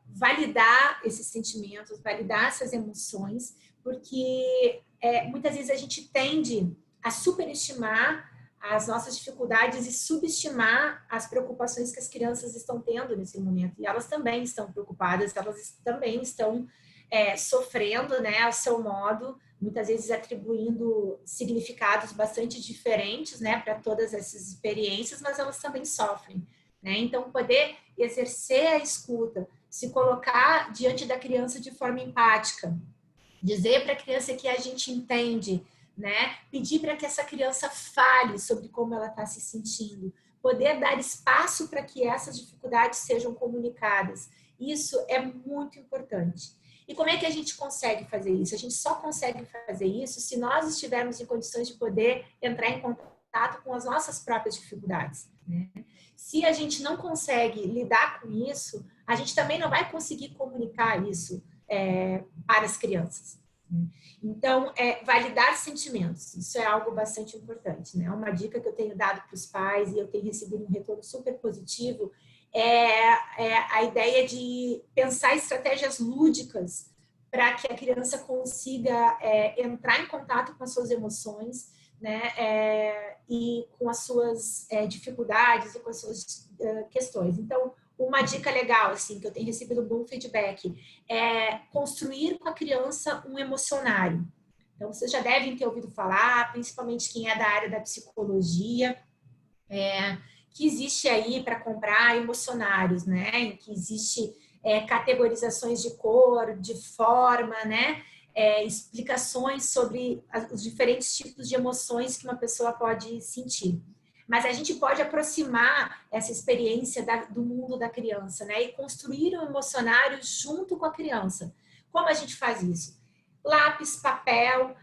[SPEAKER 2] Validar esses sentimentos, validar essas emoções, porque muitas vezes a gente tende a superestimar as nossas dificuldades e subestimar as preocupações que as crianças estão tendo nesse momento. E elas também estão preocupadas, elas também estão sofrendo, né, ao seu modo, muitas vezes atribuindo significados bastante diferentes, né, para todas essas experiências, mas elas também sofrem, né? Então, poder exercer a escuta, se colocar diante da criança de forma empática, dizer para a criança que a gente entende, né? Pedir para que essa criança fale sobre como ela está se sentindo, poder dar espaço para que essas dificuldades sejam comunicadas. Isso é muito importante. E como é que a gente consegue fazer isso? A gente só consegue fazer isso se nós estivermos em condições de poder entrar em contato com as nossas próprias dificuldades, né? Se a gente não consegue lidar com isso, a gente também não vai conseguir comunicar isso para as crianças. Então, validar sentimentos, isso é algo bastante importante, né? Uma dica que eu tenho dado para os pais e eu tenho recebido um retorno super positivo é a ideia de pensar estratégias lúdicas para que a criança consiga entrar em contato com as suas emoções, né? E com as suas dificuldades e com as suas questões. Então, uma dica legal, assim, que eu tenho recebido um bom feedback, é construir com a criança um emocionário. Então, vocês já devem ter ouvido falar, principalmente quem é da área da psicologia, que existe aí para comprar emocionários, né? Em que existe categorizações de cor, de forma, né? Explicações sobre os diferentes tipos de emoções que uma pessoa pode sentir. Mas a gente pode aproximar essa experiência do mundo da criança, né? E construir um emocionário junto com a criança. Como a gente faz isso? Lápis, papel,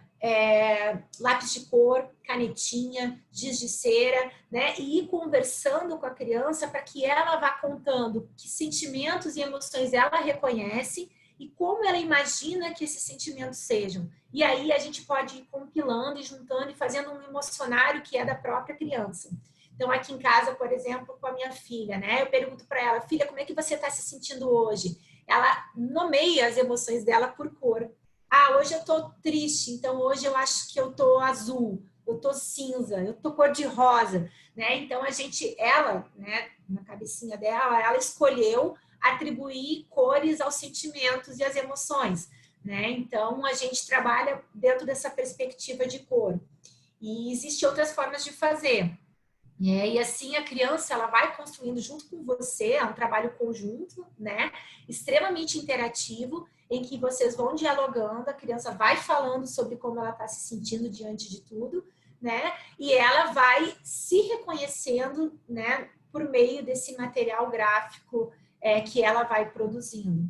[SPEAKER 2] lápis de cor, canetinha, giz de cera, né? E ir conversando com a criança para que ela vá contando que sentimentos e emoções ela reconhece e como ela imagina que esses sentimentos sejam. E aí a gente pode ir compilando e juntando e fazendo um emocionário que é da própria criança. Então, aqui em casa, por exemplo, com a minha filha, né? Eu pergunto para ela, filha, como é que você está se sentindo hoje? Ela nomeia as emoções dela por cor. Ah, hoje eu estou triste, então hoje eu acho que eu estou azul, eu estou cinza, eu estou cor de rosa, né? Então, ela, né, na cabecinha dela, ela escolheu atribuir cores aos sentimentos e às emoções, né? Então, a gente trabalha dentro dessa perspectiva de cor. E existem outras formas de fazer. E assim a criança ela vai construindo junto com você, é um trabalho conjunto, né? Extremamente interativo, em que vocês vão dialogando, a criança vai falando sobre como ela está se sentindo diante de tudo, né? E ela vai se reconhecendo, né? Por meio desse material gráfico que ela vai produzindo.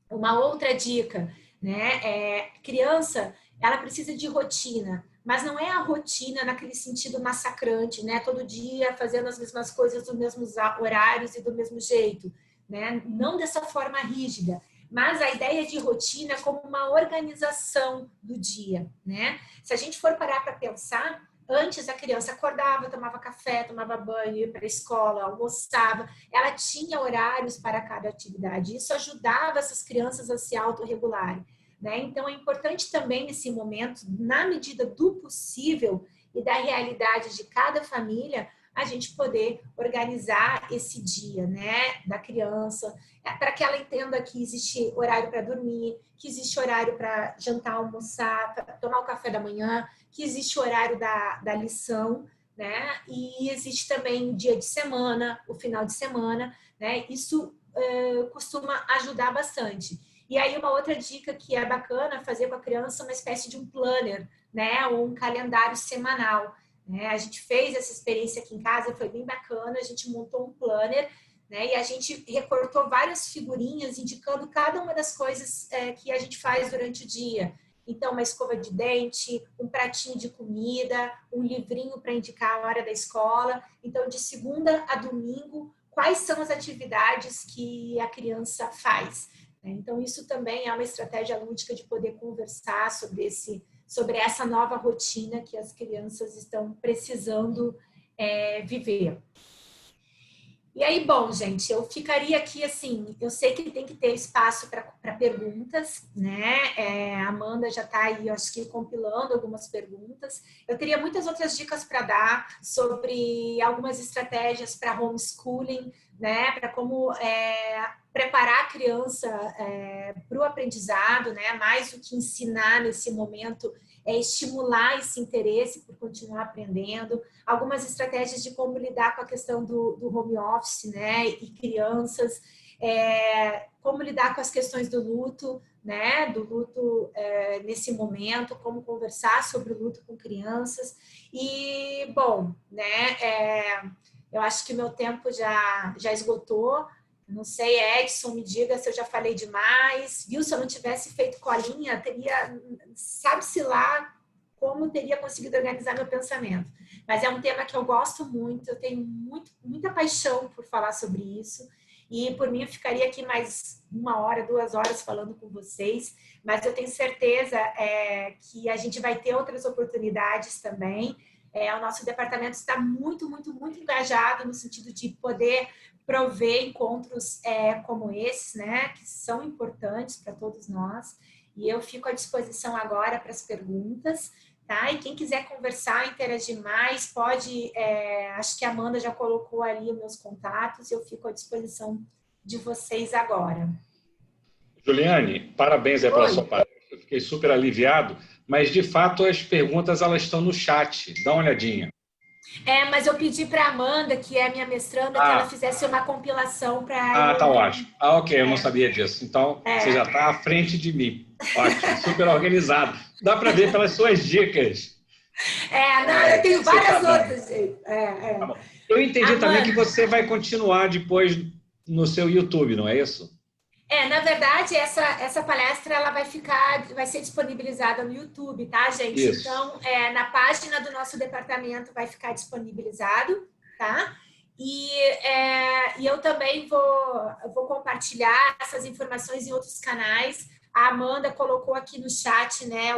[SPEAKER 2] Uma outra dica, né? Criança, ela precisa de rotina, mas não é a rotina naquele sentido massacrante, né? Todo dia fazendo as mesmas coisas dos mesmos horários e do mesmo jeito, né? Não dessa forma rígida, mas a ideia de rotina como uma organização do dia, né? Se a gente for parar para pensar, antes a criança acordava, tomava café, tomava banho, ia para a escola, almoçava, ela tinha horários para cada atividade. Isso ajudava essas crianças a se autorregularem, né? Então, é importante também nesse momento, na medida do possível e da realidade de cada família, a gente poder organizar esse dia, né, da criança, para que ela entenda que existe horário para dormir, que existe horário para jantar, almoçar, para tomar o café da manhã, que existe o horário da lição, né, e existe também o dia de semana, o final de semana, né, isso costuma ajudar bastante. E aí uma outra dica que é bacana fazer com a criança uma espécie de um planner, né, ou um calendário semanal. A gente fez essa experiência aqui em casa, foi bem bacana, a gente montou um planner, né, e a gente recortou várias figurinhas indicando cada uma das coisas que a gente faz durante o dia. Então, uma escova de dente, um pratinho de comida, um livrinho para indicar a hora da escola. Então, de segunda a domingo, quais são as atividades que a criança faz? né? Então, isso também é uma estratégia lúdica de poder conversar sobre essa nova rotina que as crianças estão precisando viver. E aí, bom, gente, eu ficaria aqui assim, eu sei que tem que ter espaço para perguntas, né? A Amanda já está aí, eu acho que compilando algumas perguntas. Eu teria muitas outras dicas para dar sobre algumas estratégias para homeschooling, né? Para como preparar a criança para o aprendizado, né? Mais do que ensinar nesse momento, estimular esse interesse por continuar aprendendo. Algumas estratégias de como lidar com a questão do home office, né? E crianças, como lidar com as questões do luto, né? Do luto nesse momento, como conversar sobre o luto com crianças. E, bom, né? Eu acho que meu tempo já esgotou. Não sei, Edson, me diga se eu já falei demais. Viu? Se eu não tivesse feito colinha, teria, sabe-se lá como teria conseguido organizar meu pensamento. Mas é um tema que eu gosto muito, eu tenho muita paixão por falar sobre isso. E por mim eu ficaria aqui mais 1 hora, 2 horas falando com vocês. Mas eu tenho certeza que a gente vai ter outras oportunidades também. O nosso departamento está muito engajado no sentido de poder prover encontros como esses, né, que são importantes para todos nós. E eu fico à disposição agora para as perguntas, tá? E quem quiser conversar, interagir mais, pode... acho que a Amanda já colocou ali os meus contatos, eu fico à disposição de vocês agora.
[SPEAKER 3] Juliane, parabéns aí pela sua palestra. Eu fiquei super aliviado, mas, de fato, as perguntas elas estão no chat. Dá uma olhadinha.
[SPEAKER 2] Mas eu pedi para a Amanda, que é minha mestranda, que ela fizesse uma compilação para...
[SPEAKER 3] Tá ótimo. Ok, eu não sabia disso. Então, você já está à frente de mim. Ótimo, super organizado. Dá para ver pelas suas dicas.
[SPEAKER 2] Não, eu tenho várias outras, gente.
[SPEAKER 3] Tá bom. Eu entendi Amanda, também que você vai continuar depois no seu YouTube, não é isso?
[SPEAKER 2] Na verdade, essa palestra ela vai ser disponibilizada no YouTube, tá, gente?
[SPEAKER 3] Isso.
[SPEAKER 2] Então, na página do nosso departamento vai ficar disponibilizado, tá? E eu também vou compartilhar essas informações em outros canais. A Amanda colocou aqui no chat, né,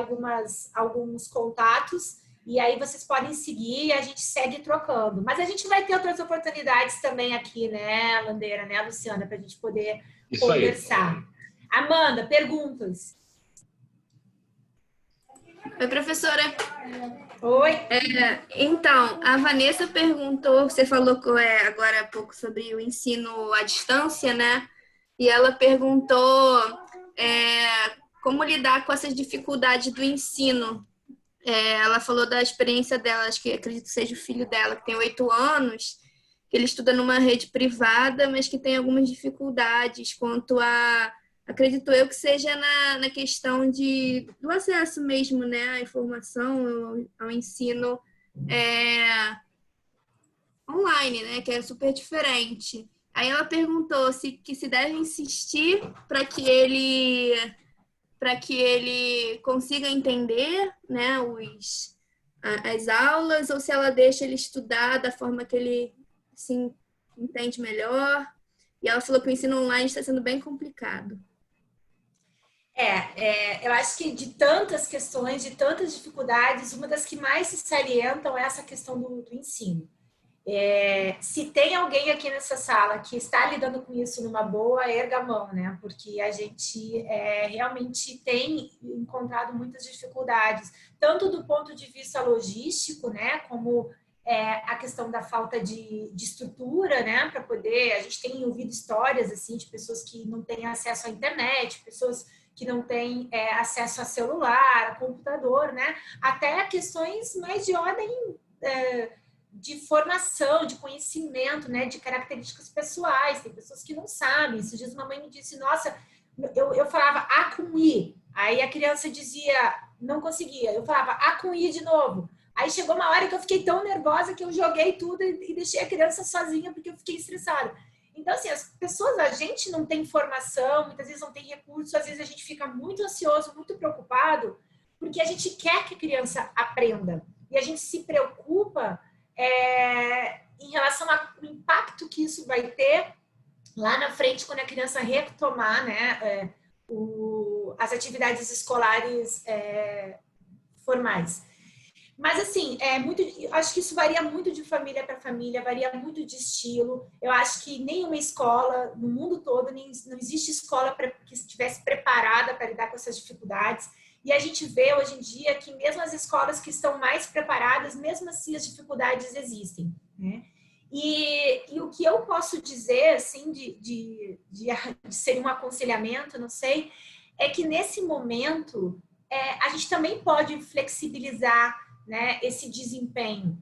[SPEAKER 2] alguns contatos, e aí vocês podem seguir e a gente segue trocando. Mas a gente vai ter outras oportunidades também aqui, né, Landeira, né, Luciana, para a gente poder conversar. Amanda, perguntas?
[SPEAKER 4] Oi, professora.
[SPEAKER 2] Oi.
[SPEAKER 4] Então, a Vanessa perguntou, você falou agora há pouco sobre o ensino à distância, né? E ela perguntou como lidar com essas dificuldades do ensino. Ela falou da experiência dela, acredito que seja o filho dela, que tem 8 anos, que ele estuda numa rede privada, mas que tem algumas dificuldades quanto a, acredito eu, que seja na questão do acesso mesmo, né, à informação, ao ensino online, né, que é super diferente. Aí ela perguntou se deve insistir para que ele consiga entender, né, as aulas, ou se ela deixa ele estudar da forma que ele se entende melhor. E ela falou que o ensino online está sendo bem complicado.
[SPEAKER 2] Eu acho que de tantas questões, de tantas dificuldades, uma das que mais se salientam é essa questão do ensino. Se tem alguém aqui nessa sala que está lidando com isso numa boa, erga a mão, né? Porque a gente realmente tem encontrado muitas dificuldades, tanto do ponto de vista logístico, né? Como a questão da falta de estrutura, né? Para poder... A gente tem ouvido histórias, assim, de pessoas que não têm acesso à internet, pessoas que não têm acesso a celular, a computador, né? Até questões mais de ordem... de formação, de conhecimento, né, de características pessoais. Tem pessoas que não sabem. Esses dias uma mãe me disse, nossa, eu falava A com I, aí a criança dizia, não conseguia. Eu falava A com I de novo. Aí chegou uma hora que eu fiquei tão nervosa que eu joguei tudo e deixei a criança sozinha porque eu fiquei estressada. Então, assim, as pessoas, a gente não tem formação, muitas vezes não tem recursos, às vezes a gente fica muito ansioso, muito preocupado, porque a gente quer que a criança aprenda. E a gente se preocupa em relação ao impacto que isso vai ter lá na frente, quando a criança retomar, né, as atividades escolares formais. Mas, assim, acho que isso varia muito de família para família, varia muito de estilo. Eu acho que nenhuma escola, no mundo todo, não existe escola que estivesse preparada para lidar com essas dificuldades. E a gente vê, hoje em dia, que mesmo as escolas que estão mais preparadas, mesmo assim, as dificuldades existem, né? E o que eu posso dizer, assim, de ser um aconselhamento, não sei, é que nesse momento a gente também pode flexibilizar, né, esse desempenho.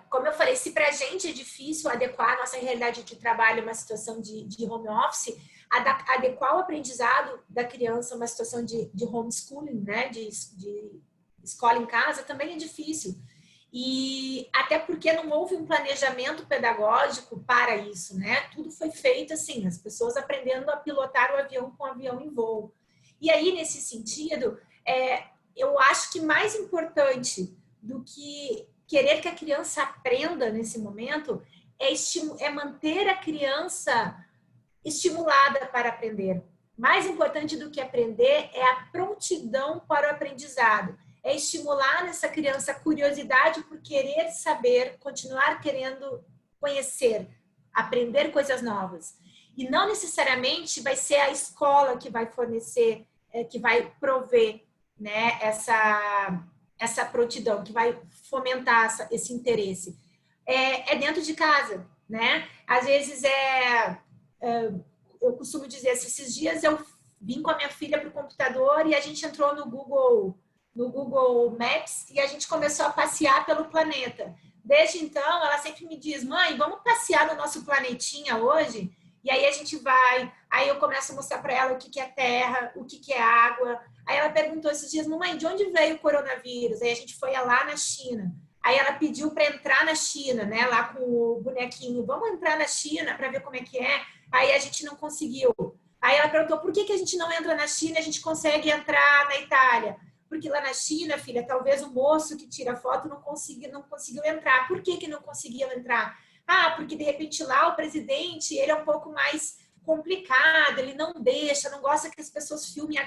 [SPEAKER 2] Como eu falei, se para a gente é difícil adequar a nossa realidade de trabalho a uma situação de home office, adequar o aprendizado da criança a uma situação de homeschooling, né, de escola em casa, também é difícil. E até porque não houve um planejamento pedagógico para isso, né? Tudo foi feito assim, as pessoas aprendendo a pilotar o avião com o avião em voo. E aí, nesse sentido, eu acho que mais importante do que querer que a criança aprenda nesse momento é manter a criança estimulada para aprender. Mais importante do que aprender é a prontidão para o aprendizado. É estimular nessa criança a curiosidade por querer saber, continuar querendo conhecer, aprender coisas novas. E não necessariamente vai ser a escola que vai fornecer, que vai prover, né, essa prontidão, que vai fomentar esse interesse. É dentro de casa, né? Às vezes eu costumo dizer, esses dias eu vim com a minha filha para o computador e a gente entrou no Google Maps e a gente começou a passear pelo planeta. Desde então, ela sempre me diz, mãe, vamos passear no nosso planetinha hoje? E aí a gente vai, aí eu começo a mostrar para ela o que é terra, o que é água. Aí ela perguntou esses dias, mãe, de onde veio o coronavírus? Aí a gente foi lá na China. Aí ela pediu para entrar na China, né? Lá com o bonequinho, vamos entrar na China para ver como é que é. Aí a gente não conseguiu. Aí ela perguntou, por que a gente não entra na China e a gente consegue entrar na Itália? Porque lá na China, filha, talvez o moço que tira foto não conseguiu entrar. Por que não conseguiu entrar? Ah, porque de repente lá o presidente, ele é um pouco mais complicado, ele não deixa, não gosta que as pessoas filmem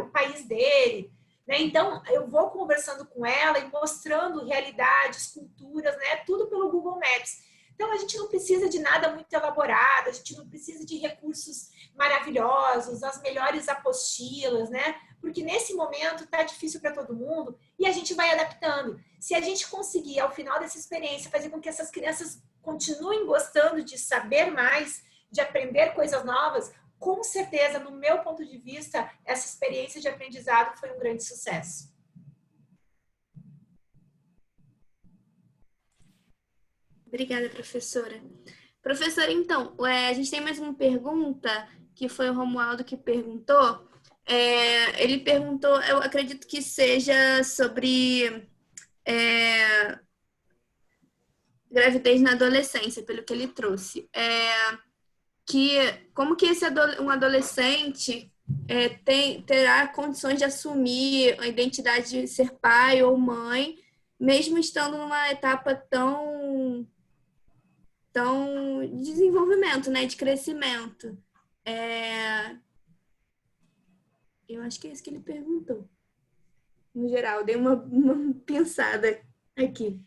[SPEAKER 2] o país dele, né? Então, eu vou conversando com ela e mostrando realidades, culturas, né? Tudo pelo Google Maps. Então, a gente não precisa de nada muito elaborado, a gente não precisa de recursos maravilhosos, as melhores apostilas, né? Porque nesse momento está difícil para todo mundo e a gente vai adaptando. Se a gente conseguir, ao final dessa experiência, fazer com que essas crianças continuem gostando de saber mais, de aprender coisas novas, com certeza, no meu ponto de vista, essa experiência de aprendizado foi um grande sucesso.
[SPEAKER 4] Obrigada, professora. Professora, então, a gente tem mais uma pergunta, que foi o Romualdo que perguntou. Ele perguntou, eu acredito que seja sobre gravidez na adolescência, pelo que ele trouxe. Como que um adolescente terá condições de assumir a identidade de ser pai ou mãe, mesmo estando numa etapa tão de desenvolvimento, né, de crescimento. Eu acho que é isso que ele perguntou. No geral, dei uma pensada aqui.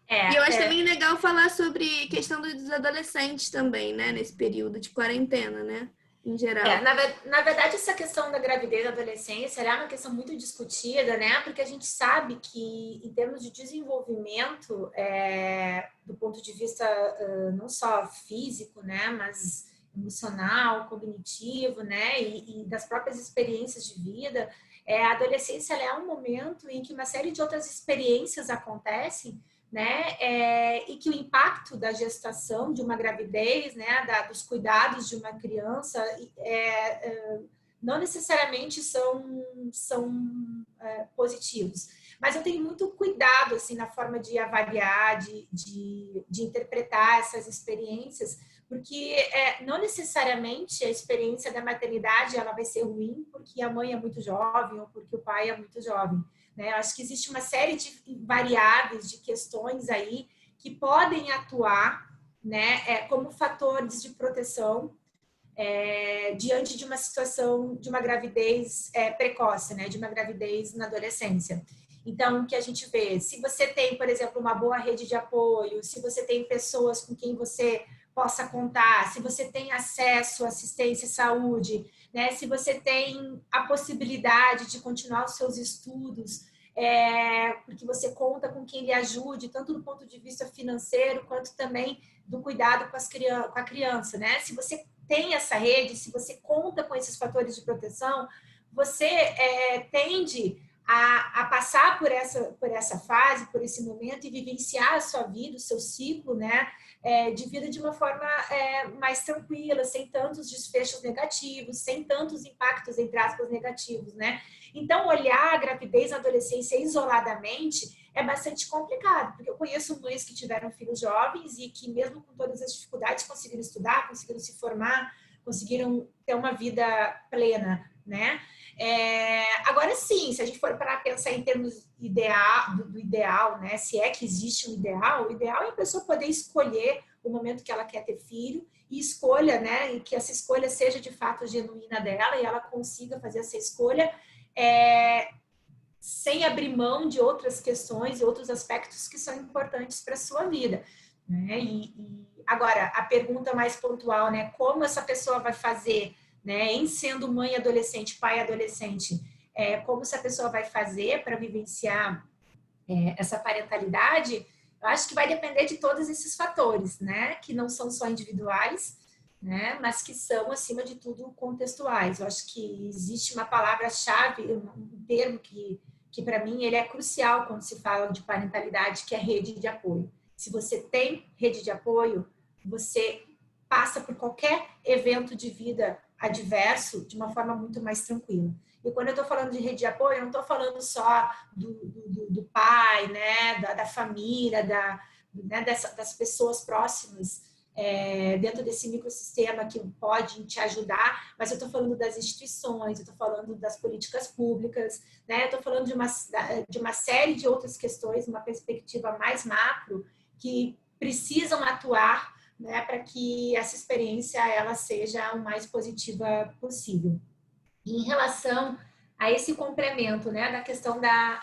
[SPEAKER 4] E eu acho também legal falar sobre questão dos adolescentes também, né, nesse período de quarentena, né, em geral.
[SPEAKER 2] Na verdade, essa questão da gravidez da adolescência é uma questão muito discutida, né, porque a gente sabe que, em termos de desenvolvimento, do ponto de vista não só físico, né, mas emocional, cognitivo, né, e das próprias experiências de vida, a adolescência ela é um momento em que uma série de outras experiências acontecem, né, e que o impacto da gestação, de uma gravidez, né, dos cuidados de uma criança, não necessariamente são positivos. Mas eu tenho muito cuidado assim, na forma de avaliar, de interpretar essas experiências, porque não necessariamente a experiência da maternidade ela vai ser ruim porque a mãe é muito jovem ou porque o pai é muito jovem. Né? Acho que existe uma série de variáveis, de questões aí que podem atuar né, como fatores de proteção diante de uma situação de uma gravidez precoce, né, de uma gravidez na adolescência. Então, o que a gente vê, se você tem, por exemplo, uma boa rede de apoio, se você tem pessoas com quem você possa contar, se você tem acesso à assistência e saúde, né, se você tem a possibilidade de continuar os seus estudos, porque você conta com quem lhe ajude, tanto do ponto de vista financeiro, quanto também do cuidado com a criança, né? Se você tem essa rede, se você conta com esses fatores de proteção, você tende a passar por essa fase, por esse momento e vivenciar a sua vida, o seu ciclo, né, de vida de uma forma mais tranquila, sem tantos desfechos negativos, sem tantos impactos, entre aspas, negativos, né? Então, olhar a gravidez na adolescência isoladamente é bastante complicado, porque eu conheço mães que tiveram filhos jovens e que, mesmo com todas as dificuldades, conseguiram estudar, conseguiram se formar, conseguiram ter uma vida plena, né? Agora sim, se a gente for para pensar em termos do ideal, né? Se é que existe um ideal, o ideal é a pessoa poder escolher o momento que ela quer ter filho e escolha, né? E que essa escolha seja de fato genuína dela e ela consiga fazer essa escolha sem abrir mão de outras questões e outros aspectos que são importantes para a sua vida, né? E agora, a pergunta mais pontual, né? Como essa pessoa vai fazer, né, em sendo mãe adolescente, pai adolescente, como essa pessoa vai fazer para vivenciar essa parentalidade, eu acho que vai depender de todos esses fatores, né, que não são só individuais, né, mas que são, acima de tudo, contextuais. Eu acho que existe uma palavra-chave, um termo que para mim, ele é crucial quando se fala de parentalidade, que é rede de apoio. Se você tem rede de apoio, você passa por qualquer evento de vida adverso de uma forma muito mais tranquila. E quando eu estou falando de rede de apoio, eu não estou falando só do pai, né, da família, né, das pessoas próximas dentro desse microsistema que pode te ajudar, mas eu estou falando das instituições, eu estou falando das políticas públicas, né, eu estou falando de uma série de outras questões, uma perspectiva mais macro, que precisam atuar, né, para que essa experiência ela seja o mais positiva possível. E em relação a esse complemento, né, da questão da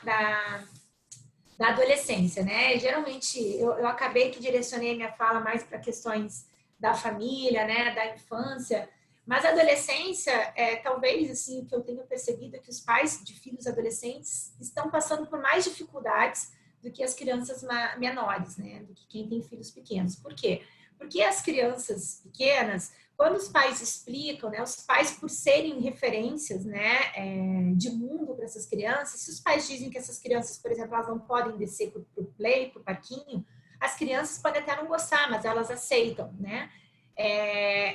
[SPEAKER 2] adolescência, né, geralmente eu acabei que direcionei minha fala mais para questões da família, né, da infância, mas a adolescência, talvez, assim, o que eu tenho percebido é que os pais de filhos adolescentes estão passando por mais dificuldades do que as crianças menores, né, do que quem tem filhos pequenos. Por quê? Porque as crianças pequenas, quando os pais explicam, né, os pais por serem referências, né, de mundo para essas crianças, se os pais dizem que essas crianças, por exemplo, elas não podem descer para o play, para o parquinho, as crianças podem até não gostar, mas elas aceitam, né?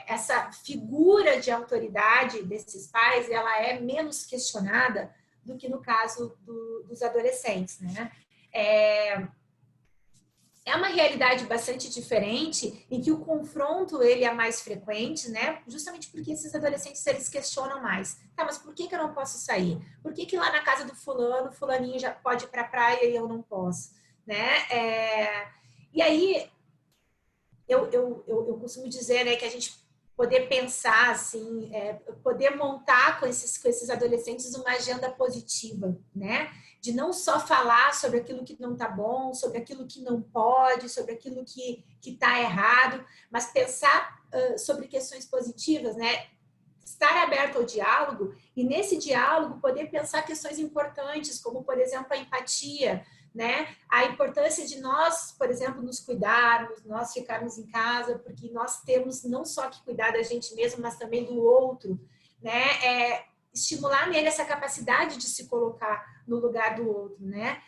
[SPEAKER 2] Essa figura de autoridade desses pais, ela é menos questionada do que no caso dos adolescentes, né? É uma realidade bastante diferente em que o confronto ele é mais frequente, né? Justamente porque esses adolescentes eles questionam mais. Tá, mas por que eu não posso sair? Por que lá na casa do fulaninho já pode ir para a praia e eu não posso, né? E aí eu costumo dizer, né, que a gente poder pensar assim, poder montar com esses adolescentes uma agenda positiva, né? De não só falar sobre aquilo que não está bom, sobre aquilo que não pode, sobre aquilo que está errado, mas pensar sobre questões positivas, né? Estar aberto ao diálogo e nesse diálogo poder pensar questões importantes, como, por exemplo, a empatia, né? A importância de nós, por exemplo, nos cuidarmos, nós ficarmos em casa, porque nós temos não só que cuidar da gente mesmo, mas também do outro, né? Estimular nele essa capacidade de se colocar no lugar do outro, né?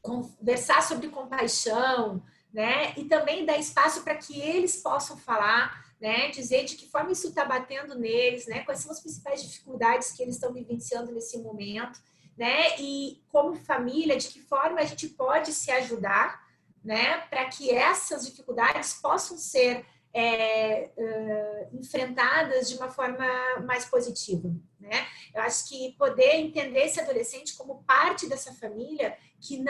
[SPEAKER 2] Conversar sobre compaixão, né? E também dar espaço para que eles possam falar, né? Dizer de que forma isso está batendo neles, né? Quais são as principais dificuldades que eles estão vivenciando nesse momento, né? E como família, de que forma a gente pode se ajudar, né? Para que essas dificuldades possam ser enfrentadas de uma forma mais positiva, né? Eu acho que poder entender esse adolescente como parte dessa família, que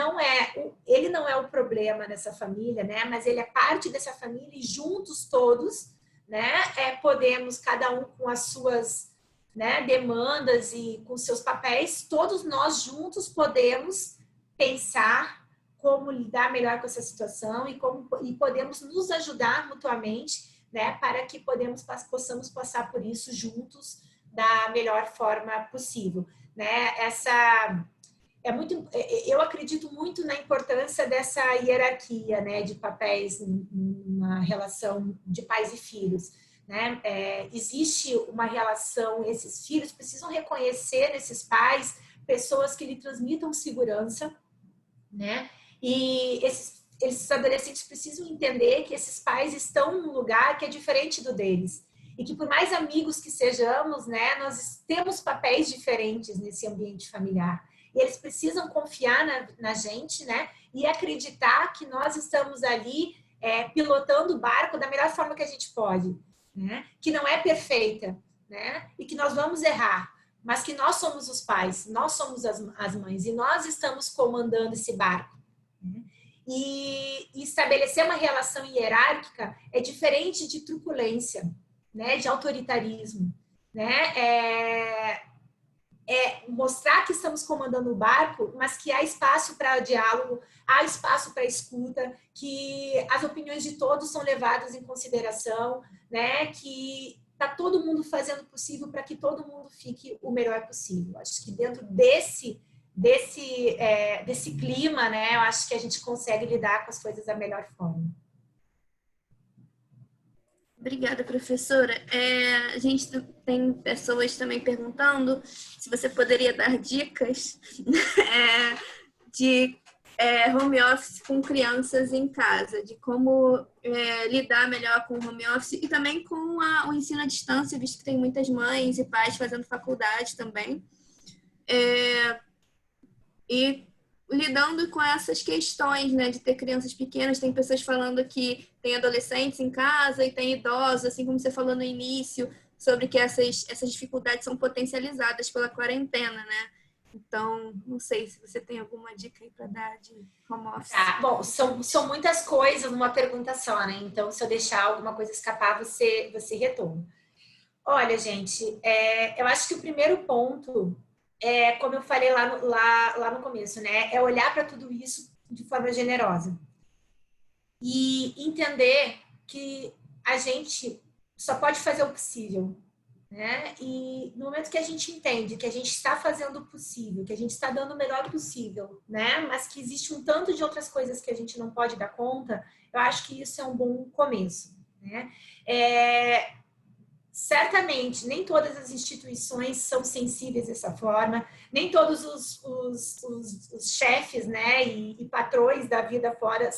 [SPEAKER 2] ele não é o problema nessa família, né? Mas ele é parte dessa família e juntos todos, né? Podemos, cada um com as suas, né, demandas e com seus papéis, todos nós juntos podemos pensar como lidar melhor com essa situação e podemos nos ajudar mutuamente, né, para que possamos passar por isso juntos da melhor forma possível, né? Eu acredito muito na importância dessa hierarquia, né, de papéis numa relação de pais e filhos, né? Existe uma relação, esses filhos precisam reconhecer nesses pais pessoas que lhe transmitam segurança, né? E esses adolescentes precisam entender que esses pais estão num lugar que é diferente do deles. E que por mais amigos que sejamos, né, nós temos papéis diferentes nesse ambiente familiar. E eles precisam confiar na gente, né, e acreditar que nós estamos ali pilotando o barco da melhor forma que a gente pode, né? Que não é perfeita, né? E que nós vamos errar, mas que nós somos os pais, nós somos as mães e nós estamos comandando esse barco. E estabelecer uma relação hierárquica é diferente de truculência, né, de autoritarismo, né? Mostrar que estamos comandando o barco, mas que há espaço para diálogo, há espaço para escuta, que as opiniões de todos são levadas em consideração, né? Que está todo mundo fazendo o possível para que todo mundo fique o melhor possível. Acho que dentro desse clima, né, eu acho que a gente consegue lidar com as coisas da melhor forma.
[SPEAKER 4] Obrigada, professora. A gente tem pessoas também perguntando se você poderia dar dicas de home office com crianças em casa, de como lidar melhor com o home office e também com o ensino à distância, visto que tem muitas mães e pais fazendo faculdade também. E lidando com essas questões, né, de ter crianças pequenas, tem pessoas falando que tem adolescentes em casa e tem idosos, assim como você falou no início, sobre que essas dificuldades são potencializadas pela quarentena, né? Então, não sei se você tem alguma dica aí para dar de home office.
[SPEAKER 2] Bom, são muitas coisas numa pergunta só, né? Então, se eu deixar alguma coisa escapar, você retorna. Olha, gente, eu acho que o primeiro ponto como eu falei lá no começo, né? É olhar para tudo isso de forma generosa. E entender que a gente só pode fazer o possível, né? E no momento que a gente entende que a gente está fazendo o possível, que a gente está dando o melhor possível, né? Mas que existe um tanto de outras coisas que a gente não pode dar conta, eu acho que isso é um bom começo, né? Certamente, nem todas as instituições são sensíveis dessa forma, nem todos os chefes, né, e patrões da vida fora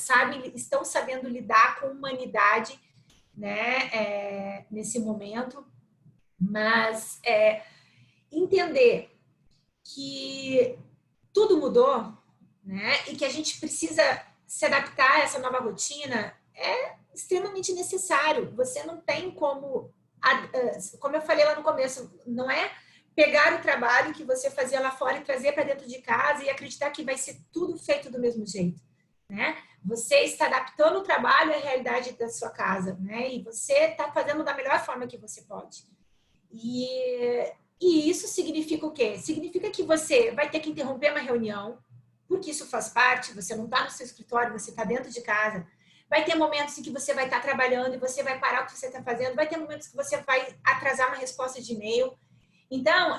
[SPEAKER 2] estão sabendo lidar com humanidade, né, nesse momento, mas entender que tudo mudou, né, e que a gente precisa se adaptar a essa nova rotina é extremamente necessário. Você não tem como eu falei lá no começo, não é pegar o trabalho que você fazia lá fora e trazer para dentro de casa e acreditar que vai ser tudo feito do mesmo jeito, né? Você está adaptando o trabalho à realidade da sua casa, né? E você está fazendo da melhor forma que você pode. E isso significa o quê? Significa que você vai ter que interromper uma reunião, porque isso faz parte, você não está no seu escritório, você está dentro de casa. Vai ter momentos em que você vai estar trabalhando e você vai parar o que você está fazendo. Vai ter momentos que você vai atrasar uma resposta de e-mail. Então,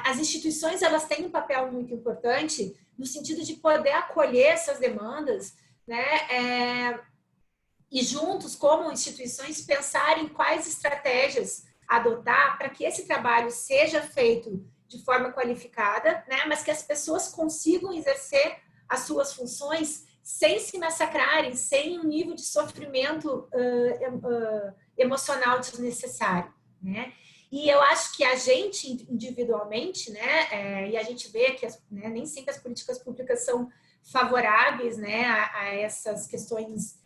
[SPEAKER 2] as instituições, elas têm um papel muito importante no sentido de poder acolher essas demandas, né? E juntos, como instituições, pensar em quais estratégias adotar para que esse trabalho seja feito de forma qualificada, né? Mas que as pessoas consigam exercer as suas funções sem se massacrarem, sem um nível de sofrimento emocional desnecessário, né? E eu acho que a gente, individualmente, né, e a gente vê que nem sempre as políticas públicas são favoráveis, né, a essas questões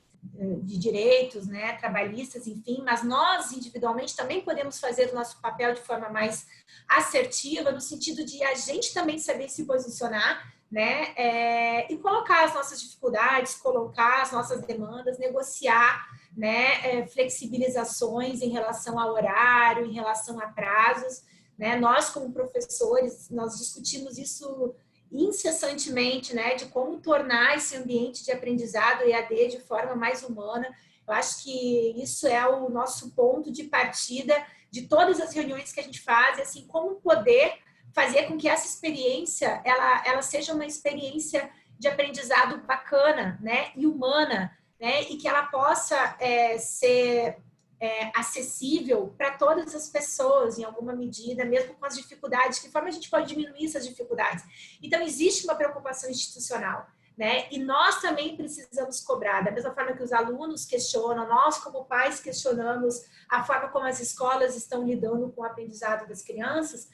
[SPEAKER 2] de direitos, né, trabalhistas, enfim, mas nós individualmente também podemos fazer o nosso papel de forma mais assertiva, no sentido de a gente também saber se posicionar, né, e colocar as nossas dificuldades, colocar as nossas demandas, negociar, né, flexibilizações em relação ao horário, em relação a prazos, né, nós como professores, nós discutimos isso incessantemente, né, de como tornar esse ambiente de aprendizado EAD de forma mais humana. Eu acho que isso é o nosso ponto de partida de todas as reuniões que a gente faz, assim, como poder fazer com que essa experiência, ela seja uma experiência de aprendizado bacana, né, e humana, né, e que ela possa ser acessível para todas as pessoas, em alguma medida, mesmo com as dificuldades. De que forma a gente pode diminuir essas dificuldades? Então, existe uma preocupação institucional, né? E nós também precisamos cobrar, da mesma forma que os alunos questionam, nós, como pais, questionamos a forma como as escolas estão lidando com o aprendizado das crianças.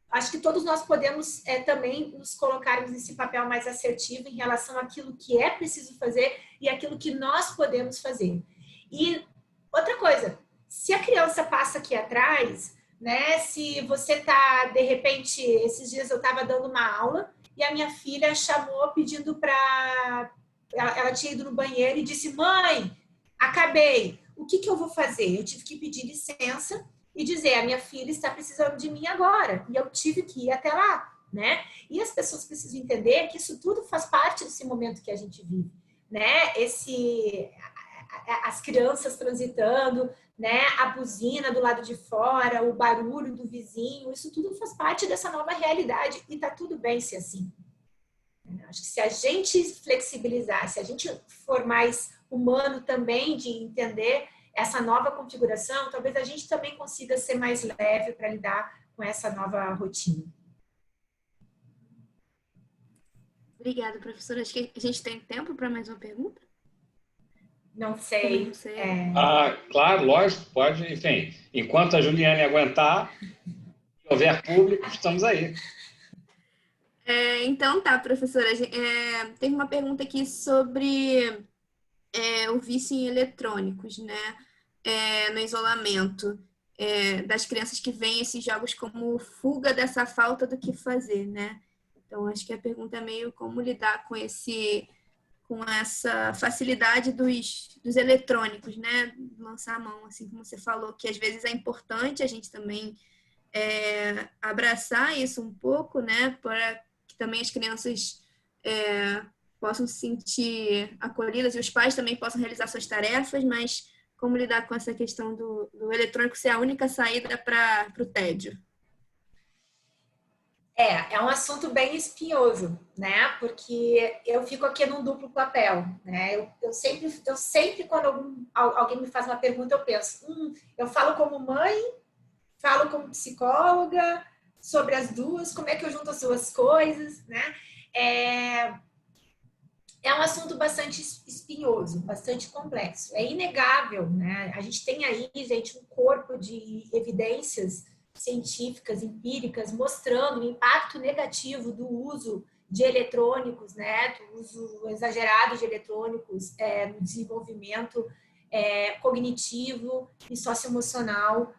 [SPEAKER 2] Acho que todos nós podemos também nos colocarmos nesse papel mais assertivo em relação àquilo que é preciso fazer e aquilo que nós podemos fazer. E outra coisa, se a criança passa aqui atrás, né, se você tá, de repente, esses dias eu estava dando uma aula e a minha filha chamou pedindo para... Ela tinha ido no banheiro e disse, mãe, acabei, o que eu vou fazer? Eu tive que pedir licença e dizer, a minha filha está precisando de mim agora, e eu tive que ir até lá, né? E as pessoas precisam entender que isso tudo faz parte desse momento que a gente vive, né? As crianças transitando, né? A buzina do lado de fora, o barulho do vizinho, isso tudo faz parte dessa nova realidade e tá tudo bem ser assim. Acho que se a gente flexibilizar, se a gente for mais humano também de entender essa nova configuração, talvez a gente também consiga ser mais leve para lidar com essa nova rotina.
[SPEAKER 4] Obrigada, professora. Acho que a gente tem tempo para mais uma pergunta?
[SPEAKER 2] Não sei.
[SPEAKER 4] Não sei.
[SPEAKER 3] Claro, lógico, pode. Enfim, enquanto a Juliane aguentar, se houver público, estamos aí.
[SPEAKER 4] Então tá, professora. Tem uma pergunta aqui sobre o vício em eletrônicos, né? No isolamento das crianças que veem esses jogos como fuga dessa falta do que fazer, né? Então, acho que a pergunta é meio como lidar com essa facilidade dos eletrônicos, né? Lançar a mão, assim como você falou, que às vezes é importante a gente também abraçar isso um pouco, né? Para que também as crianças possam se sentir acolhidas e os pais também possam realizar suas tarefas, mas como lidar com essa questão do eletrônico ser a única saída para o tédio?
[SPEAKER 2] É um assunto bem espinhoso, né? Porque eu fico aqui num duplo papel, né? Eu sempre quando alguém me faz uma pergunta, eu penso, eu falo como mãe, falo como psicóloga, sobre as duas, como é que eu junto as duas coisas, né? É um assunto bastante espinhoso, bastante complexo. É inegável, né? A gente tem aí, gente, um corpo de evidências científicas, empíricas, mostrando o impacto negativo do uso de eletrônicos, né? Do uso exagerado de eletrônicos no desenvolvimento cognitivo e socioemocional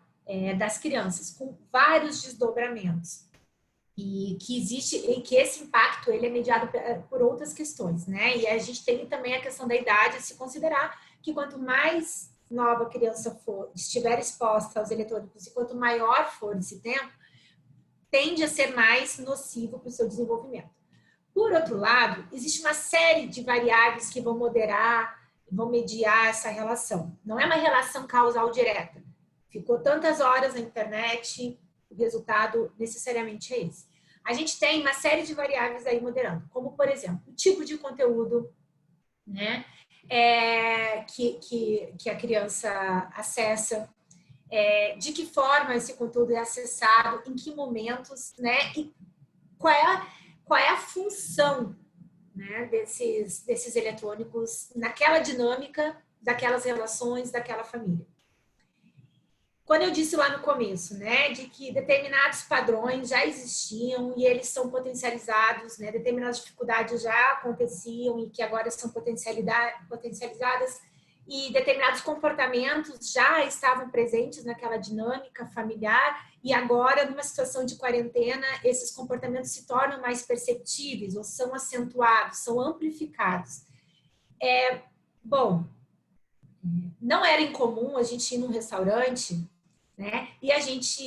[SPEAKER 2] das crianças, com vários desdobramentos. E que esse impacto ele é mediado por outras questões, né? E a gente tem também a questão da idade, se considerar que quanto mais nova a criança for, estiver exposta aos eletrônicos e quanto maior for esse tempo, tende a ser mais nocivo para o seu desenvolvimento. Por outro lado, existe uma série de variáveis que vão vão mediar essa relação. Não é uma relação causal direta. Ficou tantas horas na internet, o resultado necessariamente é esse. A gente tem uma série de variáveis aí moderando, como, por exemplo, o tipo de conteúdo, né, que a criança acessa, de que forma esse conteúdo é acessado, em que momentos, né, e qual é a função, né, desses eletrônicos naquela dinâmica, daquelas relações, daquela família. quando eu disse lá no começo, né, de que determinados padrões já existiam e eles são potencializados, né, determinadas dificuldades já aconteciam e que agora são potencializadas, e determinados comportamentos já estavam presentes naquela dinâmica familiar e agora, numa situação de quarentena, esses comportamentos se tornam mais perceptíveis ou são acentuados, são amplificados. Bom, não era incomum a gente ir num restaurante, né, e a gente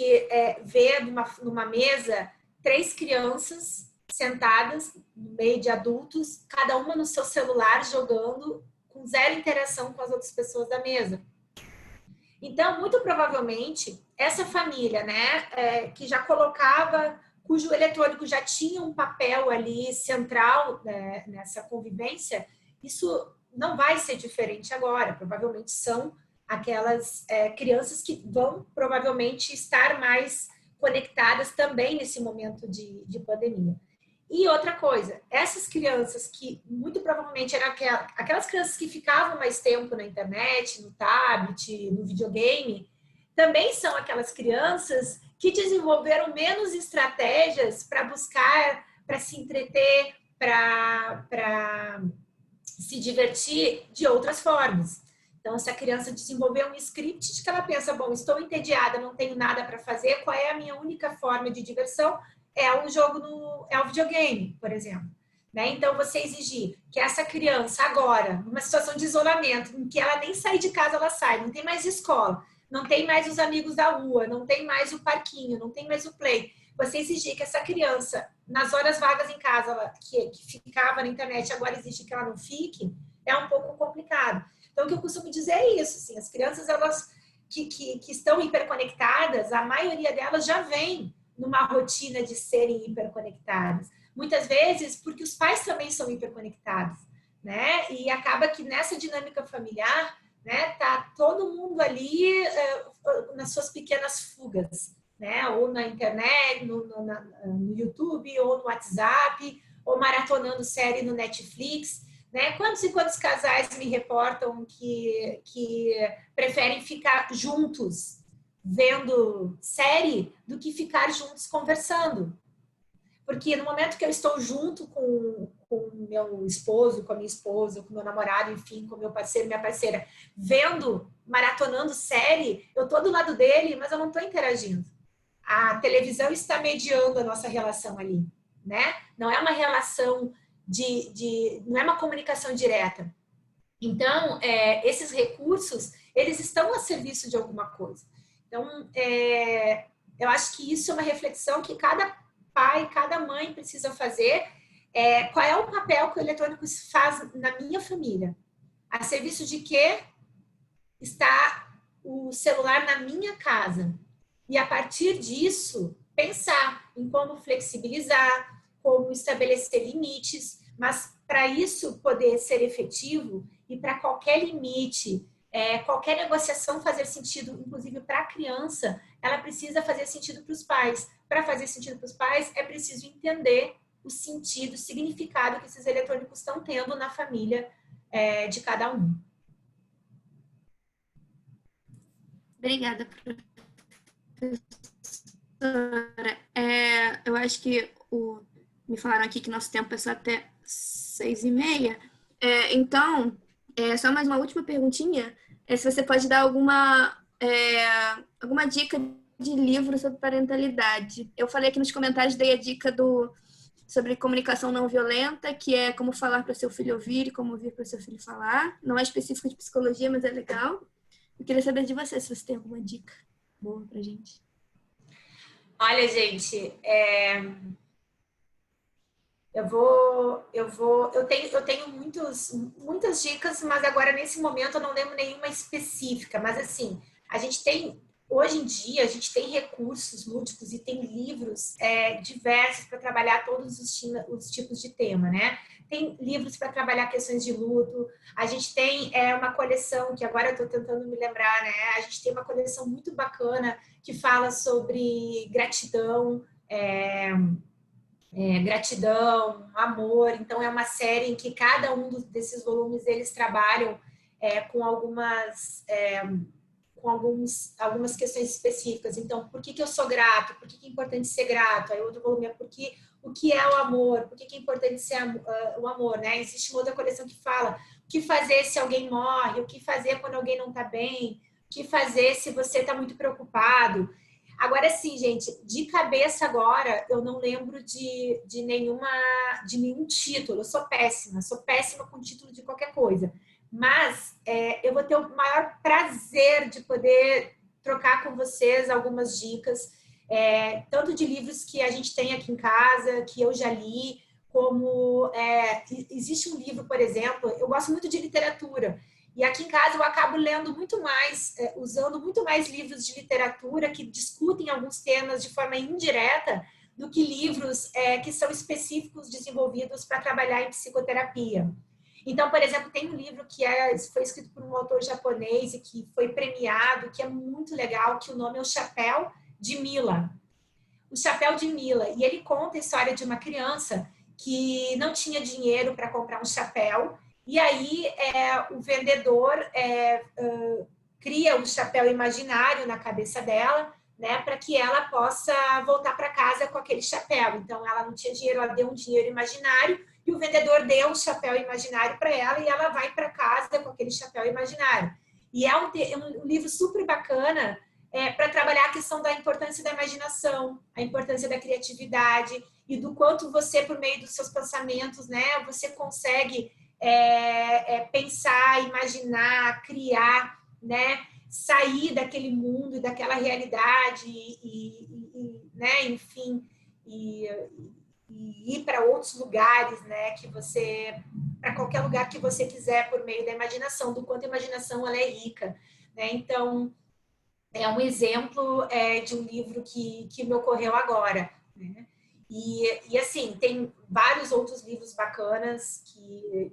[SPEAKER 2] ver numa mesa 3 crianças sentadas no meio de adultos, cada uma no seu celular jogando, com zero interação com as outras pessoas da mesa. Então, muito provavelmente, essa família, né, que já colocava, cujo eletrônico já tinha um papel ali central, né, nessa convivência, isso não vai ser diferente agora. Provavelmente são aquelas crianças que vão provavelmente estar mais conectadas também nesse momento de pandemia. E outra coisa, essas crianças que muito provavelmente eram aquelas crianças que ficavam mais tempo na internet, no tablet, no videogame, também são aquelas crianças que desenvolveram menos estratégias para buscar, para se entreter, para se divertir de outras formas. Então, essa criança desenvolveu um script de que ela pensa, bom, estou entediada, não tenho nada para fazer, qual é a minha única forma de diversão? É um jogo é o videogame, por exemplo. Né? Então, você exigir que essa criança agora, numa situação de isolamento, em que ela nem sair de casa, ela sai, não tem mais escola, não tem mais os amigos da rua, não tem mais o parquinho, não tem mais o play. Você exigir que essa criança, nas horas vagas em casa, que ficava na internet, agora exigir que ela não fique, é um pouco complicado. Então, o que eu costumo dizer é isso, assim, as crianças elas, que estão hiperconectadas, a maioria delas já vem numa rotina de serem hiperconectadas. Muitas vezes porque os pais também são hiperconectados, né? E acaba que nessa dinâmica familiar, né, tá todo mundo ali nas suas pequenas fugas, né? Ou na internet, no YouTube, ou no WhatsApp, ou maratonando série no Netflix, né? Quantos e quantos casais me reportam que preferem ficar juntos vendo série do que ficar juntos conversando? Porque no momento que eu estou junto com meu esposo, com a minha esposa, com meu namorado, enfim, com meu parceiro, minha parceira, vendo, maratonando série, eu estou do lado dele, mas eu não estou interagindo. A televisão está mediando a nossa relação ali, né? Não é uma relação não é uma comunicação direta. Então, esses recursos, eles estão a serviço de alguma coisa. Então, eu acho que isso é uma reflexão que cada pai, cada mãe precisa fazer. Qual é o papel que o eletrônico faz na minha família? A serviço de que está o celular na minha casa? E, a partir disso, pensar em como flexibilizar, como estabelecer limites, mas para isso poder ser efetivo e para qualquer limite, qualquer negociação fazer sentido, inclusive para a criança, ela precisa fazer sentido para os pais. Para fazer sentido para os pais, é preciso entender o sentido, o significado que esses eletrônicos estão tendo na família de cada um.
[SPEAKER 4] Obrigada, professora. Eu acho que me falaram aqui que nosso tempo é só até 6h30. Então, só mais uma última perguntinha. Se você pode dar alguma dica de livro sobre parentalidade. Eu falei aqui nos comentários, dei a dica sobre comunicação não violenta, que é como falar para seu filho ouvir e como ouvir para seu filho falar. Não é específico de psicologia, mas é legal. Eu queria saber de você, se você tem alguma dica boa pra gente.
[SPEAKER 2] Olha, gente, eu tenho muitas dicas, mas agora nesse momento eu não lembro nenhuma específica. Mas assim, hoje em dia a gente tem recursos lúdicos e tem livros diversos para trabalhar todos os tipos de tema, né? Tem livros para trabalhar questões de luto. A gente tem uma coleção, que agora eu estou tentando me lembrar, né? A gente tem uma coleção muito bacana que fala sobre gratidão, gratidão, amor. Então, é uma série em que cada um desses volumes eles trabalham com com algumas questões específicas. Então, por que eu sou grato? Por que é importante ser grato? Aí outro volume é o que é o amor? Por que é importante ser o amor, né? Existe uma outra coleção que fala o que fazer se alguém morre, o que fazer quando alguém não está bem, o que fazer se você está muito preocupado. Agora sim, gente, de cabeça agora, eu não lembro de nenhum título. Eu sou péssima com título de qualquer coisa. Mas eu vou ter o maior prazer de poder trocar com vocês algumas dicas, tanto de livros que a gente tem aqui em casa, que eu já li, como existe um livro, por exemplo, eu gosto muito de literatura, e aqui em casa eu acabo lendo muito mais, usando muito mais livros de literatura que discutem alguns temas de forma indireta do que livros que são específicos desenvolvidos para trabalhar em psicoterapia. Então, por exemplo, tem um livro que foi escrito por um autor japonês e que foi premiado, que é muito legal, que o nome é O Chapéu de Mila. O Chapéu de Mila. E ele conta a história de uma criança que não tinha dinheiro para comprar um chapéu, e aí o vendedor cria um chapéu imaginário na cabeça dela, né, para que ela possa voltar para casa com aquele chapéu. Então, ela não tinha dinheiro, ela deu um dinheiro imaginário, e o vendedor deu um chapéu imaginário para ela, e ela vai para casa com aquele chapéu imaginário. E é um livro super bacana para trabalhar a questão da importância da imaginação, a importância da criatividade, e do quanto você, por meio dos seus pensamentos, né, você consegue pensar, imaginar, criar, né, sair daquele mundo e daquela realidade né, enfim, e ir para outros lugares, né, para qualquer lugar que você quiser por meio da imaginação, do quanto a imaginação ela é rica, né? Então, é um exemplo de um livro que me ocorreu agora, né? E assim, tem vários outros livros bacanas que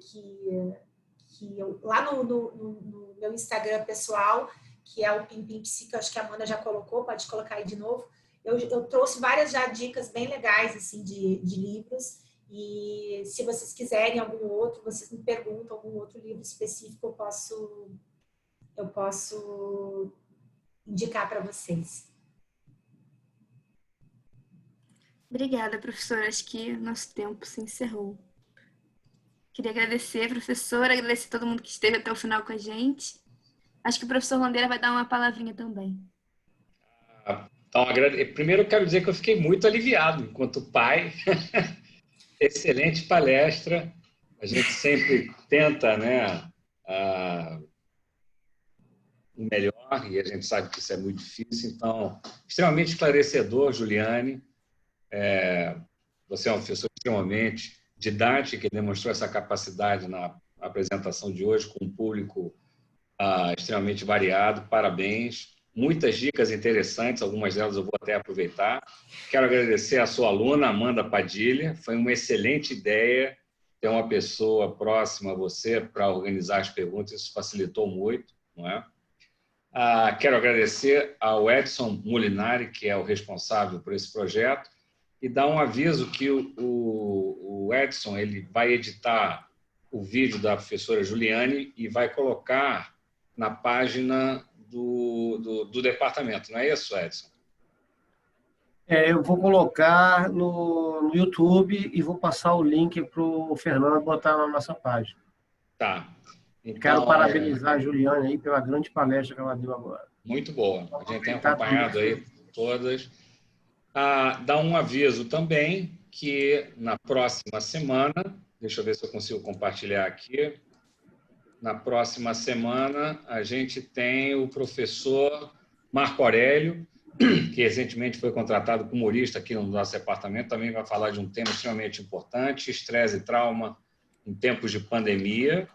[SPEAKER 2] eu, lá no meu Instagram pessoal, que é o Pimpim Psique, acho que a Amanda já colocou, pode colocar aí de novo. Eu trouxe várias já dicas bem legais assim, de livros, e se vocês quiserem algum outro, vocês me perguntam algum outro livro específico, eu posso indicar para vocês.
[SPEAKER 4] Obrigada, professora. Acho que nosso tempo se encerrou. Queria agradecer, professora, agradecer a todo mundo que esteve até o final com a gente. Acho que o professor Landeira vai dar uma palavrinha também.
[SPEAKER 3] Então, primeiro eu quero dizer que eu fiquei muito aliviado enquanto pai. Excelente palestra. A gente sempre tenta, né, o melhor, e a gente sabe que isso é muito difícil. Então, extremamente esclarecedor, Juliane. Você é uma professora extremamente didática, que demonstrou essa capacidade na apresentação de hoje com um público extremamente variado. Parabéns. Muitas dicas interessantes, algumas delas eu vou até aproveitar. Quero agradecer à sua aluna, Amanda Padilha. Foi uma excelente ideia ter uma pessoa próxima a você para organizar as perguntas. Isso facilitou muito, não é? Quero agradecer ao Edson Molinari, que é o responsável por esse projeto, e dar um aviso que o Edson ele vai editar o vídeo da professora Juliane e vai colocar na página do departamento. Não é isso, Edson?
[SPEAKER 5] Eu vou colocar no YouTube e vou passar o link para o Fernando botar na nossa página.
[SPEAKER 3] Tá. Então,
[SPEAKER 5] quero parabenizar a Juliane aí pela grande palestra que ela deu agora.
[SPEAKER 3] Muito boa. A gente tem acompanhado aí todas. Dá um aviso também que na próxima semana, deixa eu ver se eu consigo compartilhar aqui, na próxima semana a gente tem o professor Marco Aurélio, que recentemente foi contratado como humorista aqui no nosso departamento, também vai falar de um tema extremamente importante, estresse e trauma em tempos de pandemia.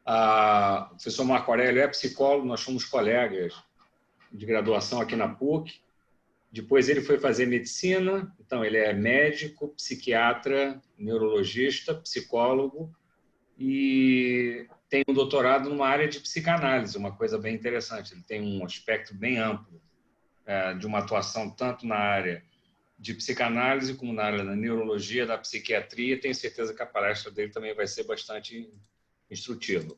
[SPEAKER 3] O professor Marco Aurélio é psicólogo, nós somos colegas de graduação aqui na PUC. Depois ele foi fazer medicina, então ele é médico, psiquiatra, neurologista, psicólogo e tem um doutorado numa área de psicanálise, uma coisa bem interessante. Ele tem um aspecto bem amplo de uma atuação tanto na área de psicanálise como na área da neurologia, da psiquiatria. Tenho certeza que a palestra dele também vai ser bastante instrutiva.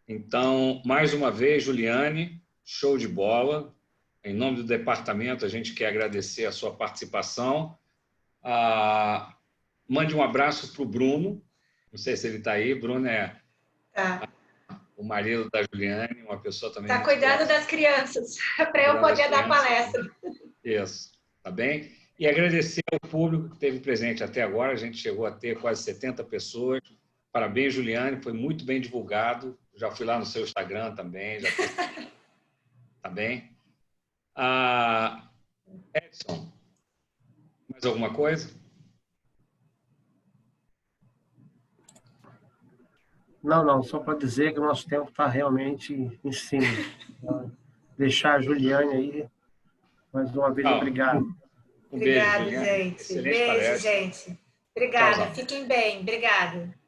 [SPEAKER 3] Então, mais uma vez, Juliane, show de bola. Em nome do departamento, a gente quer agradecer a sua participação. Mande um abraço para o Bruno. Não sei se ele está aí. Bruno é o marido da Juliane, uma pessoa também...
[SPEAKER 2] Está cuidando das crianças, para eu poder dar palestra.
[SPEAKER 3] Isso, tá bem? E agradecer ao público que esteve presente até agora. A gente chegou a ter quase 70 pessoas. Parabéns, Juliane, foi muito bem divulgado. Já fui lá no seu Instagram também. Já fiz... Tá bem? Edson, mais alguma coisa?
[SPEAKER 5] Não, só para dizer que o nosso tempo está realmente em cima. Deixar a Juliane aí, mais uma vez, obrigado.
[SPEAKER 3] Um beijo,
[SPEAKER 2] Obrigada,
[SPEAKER 3] Juliane.
[SPEAKER 2] gente.
[SPEAKER 3] Excelente
[SPEAKER 2] Beijo,
[SPEAKER 3] palestra.
[SPEAKER 2] gente. Obrigada.
[SPEAKER 3] Tchauzão.
[SPEAKER 2] Fiquem bem. Obrigada.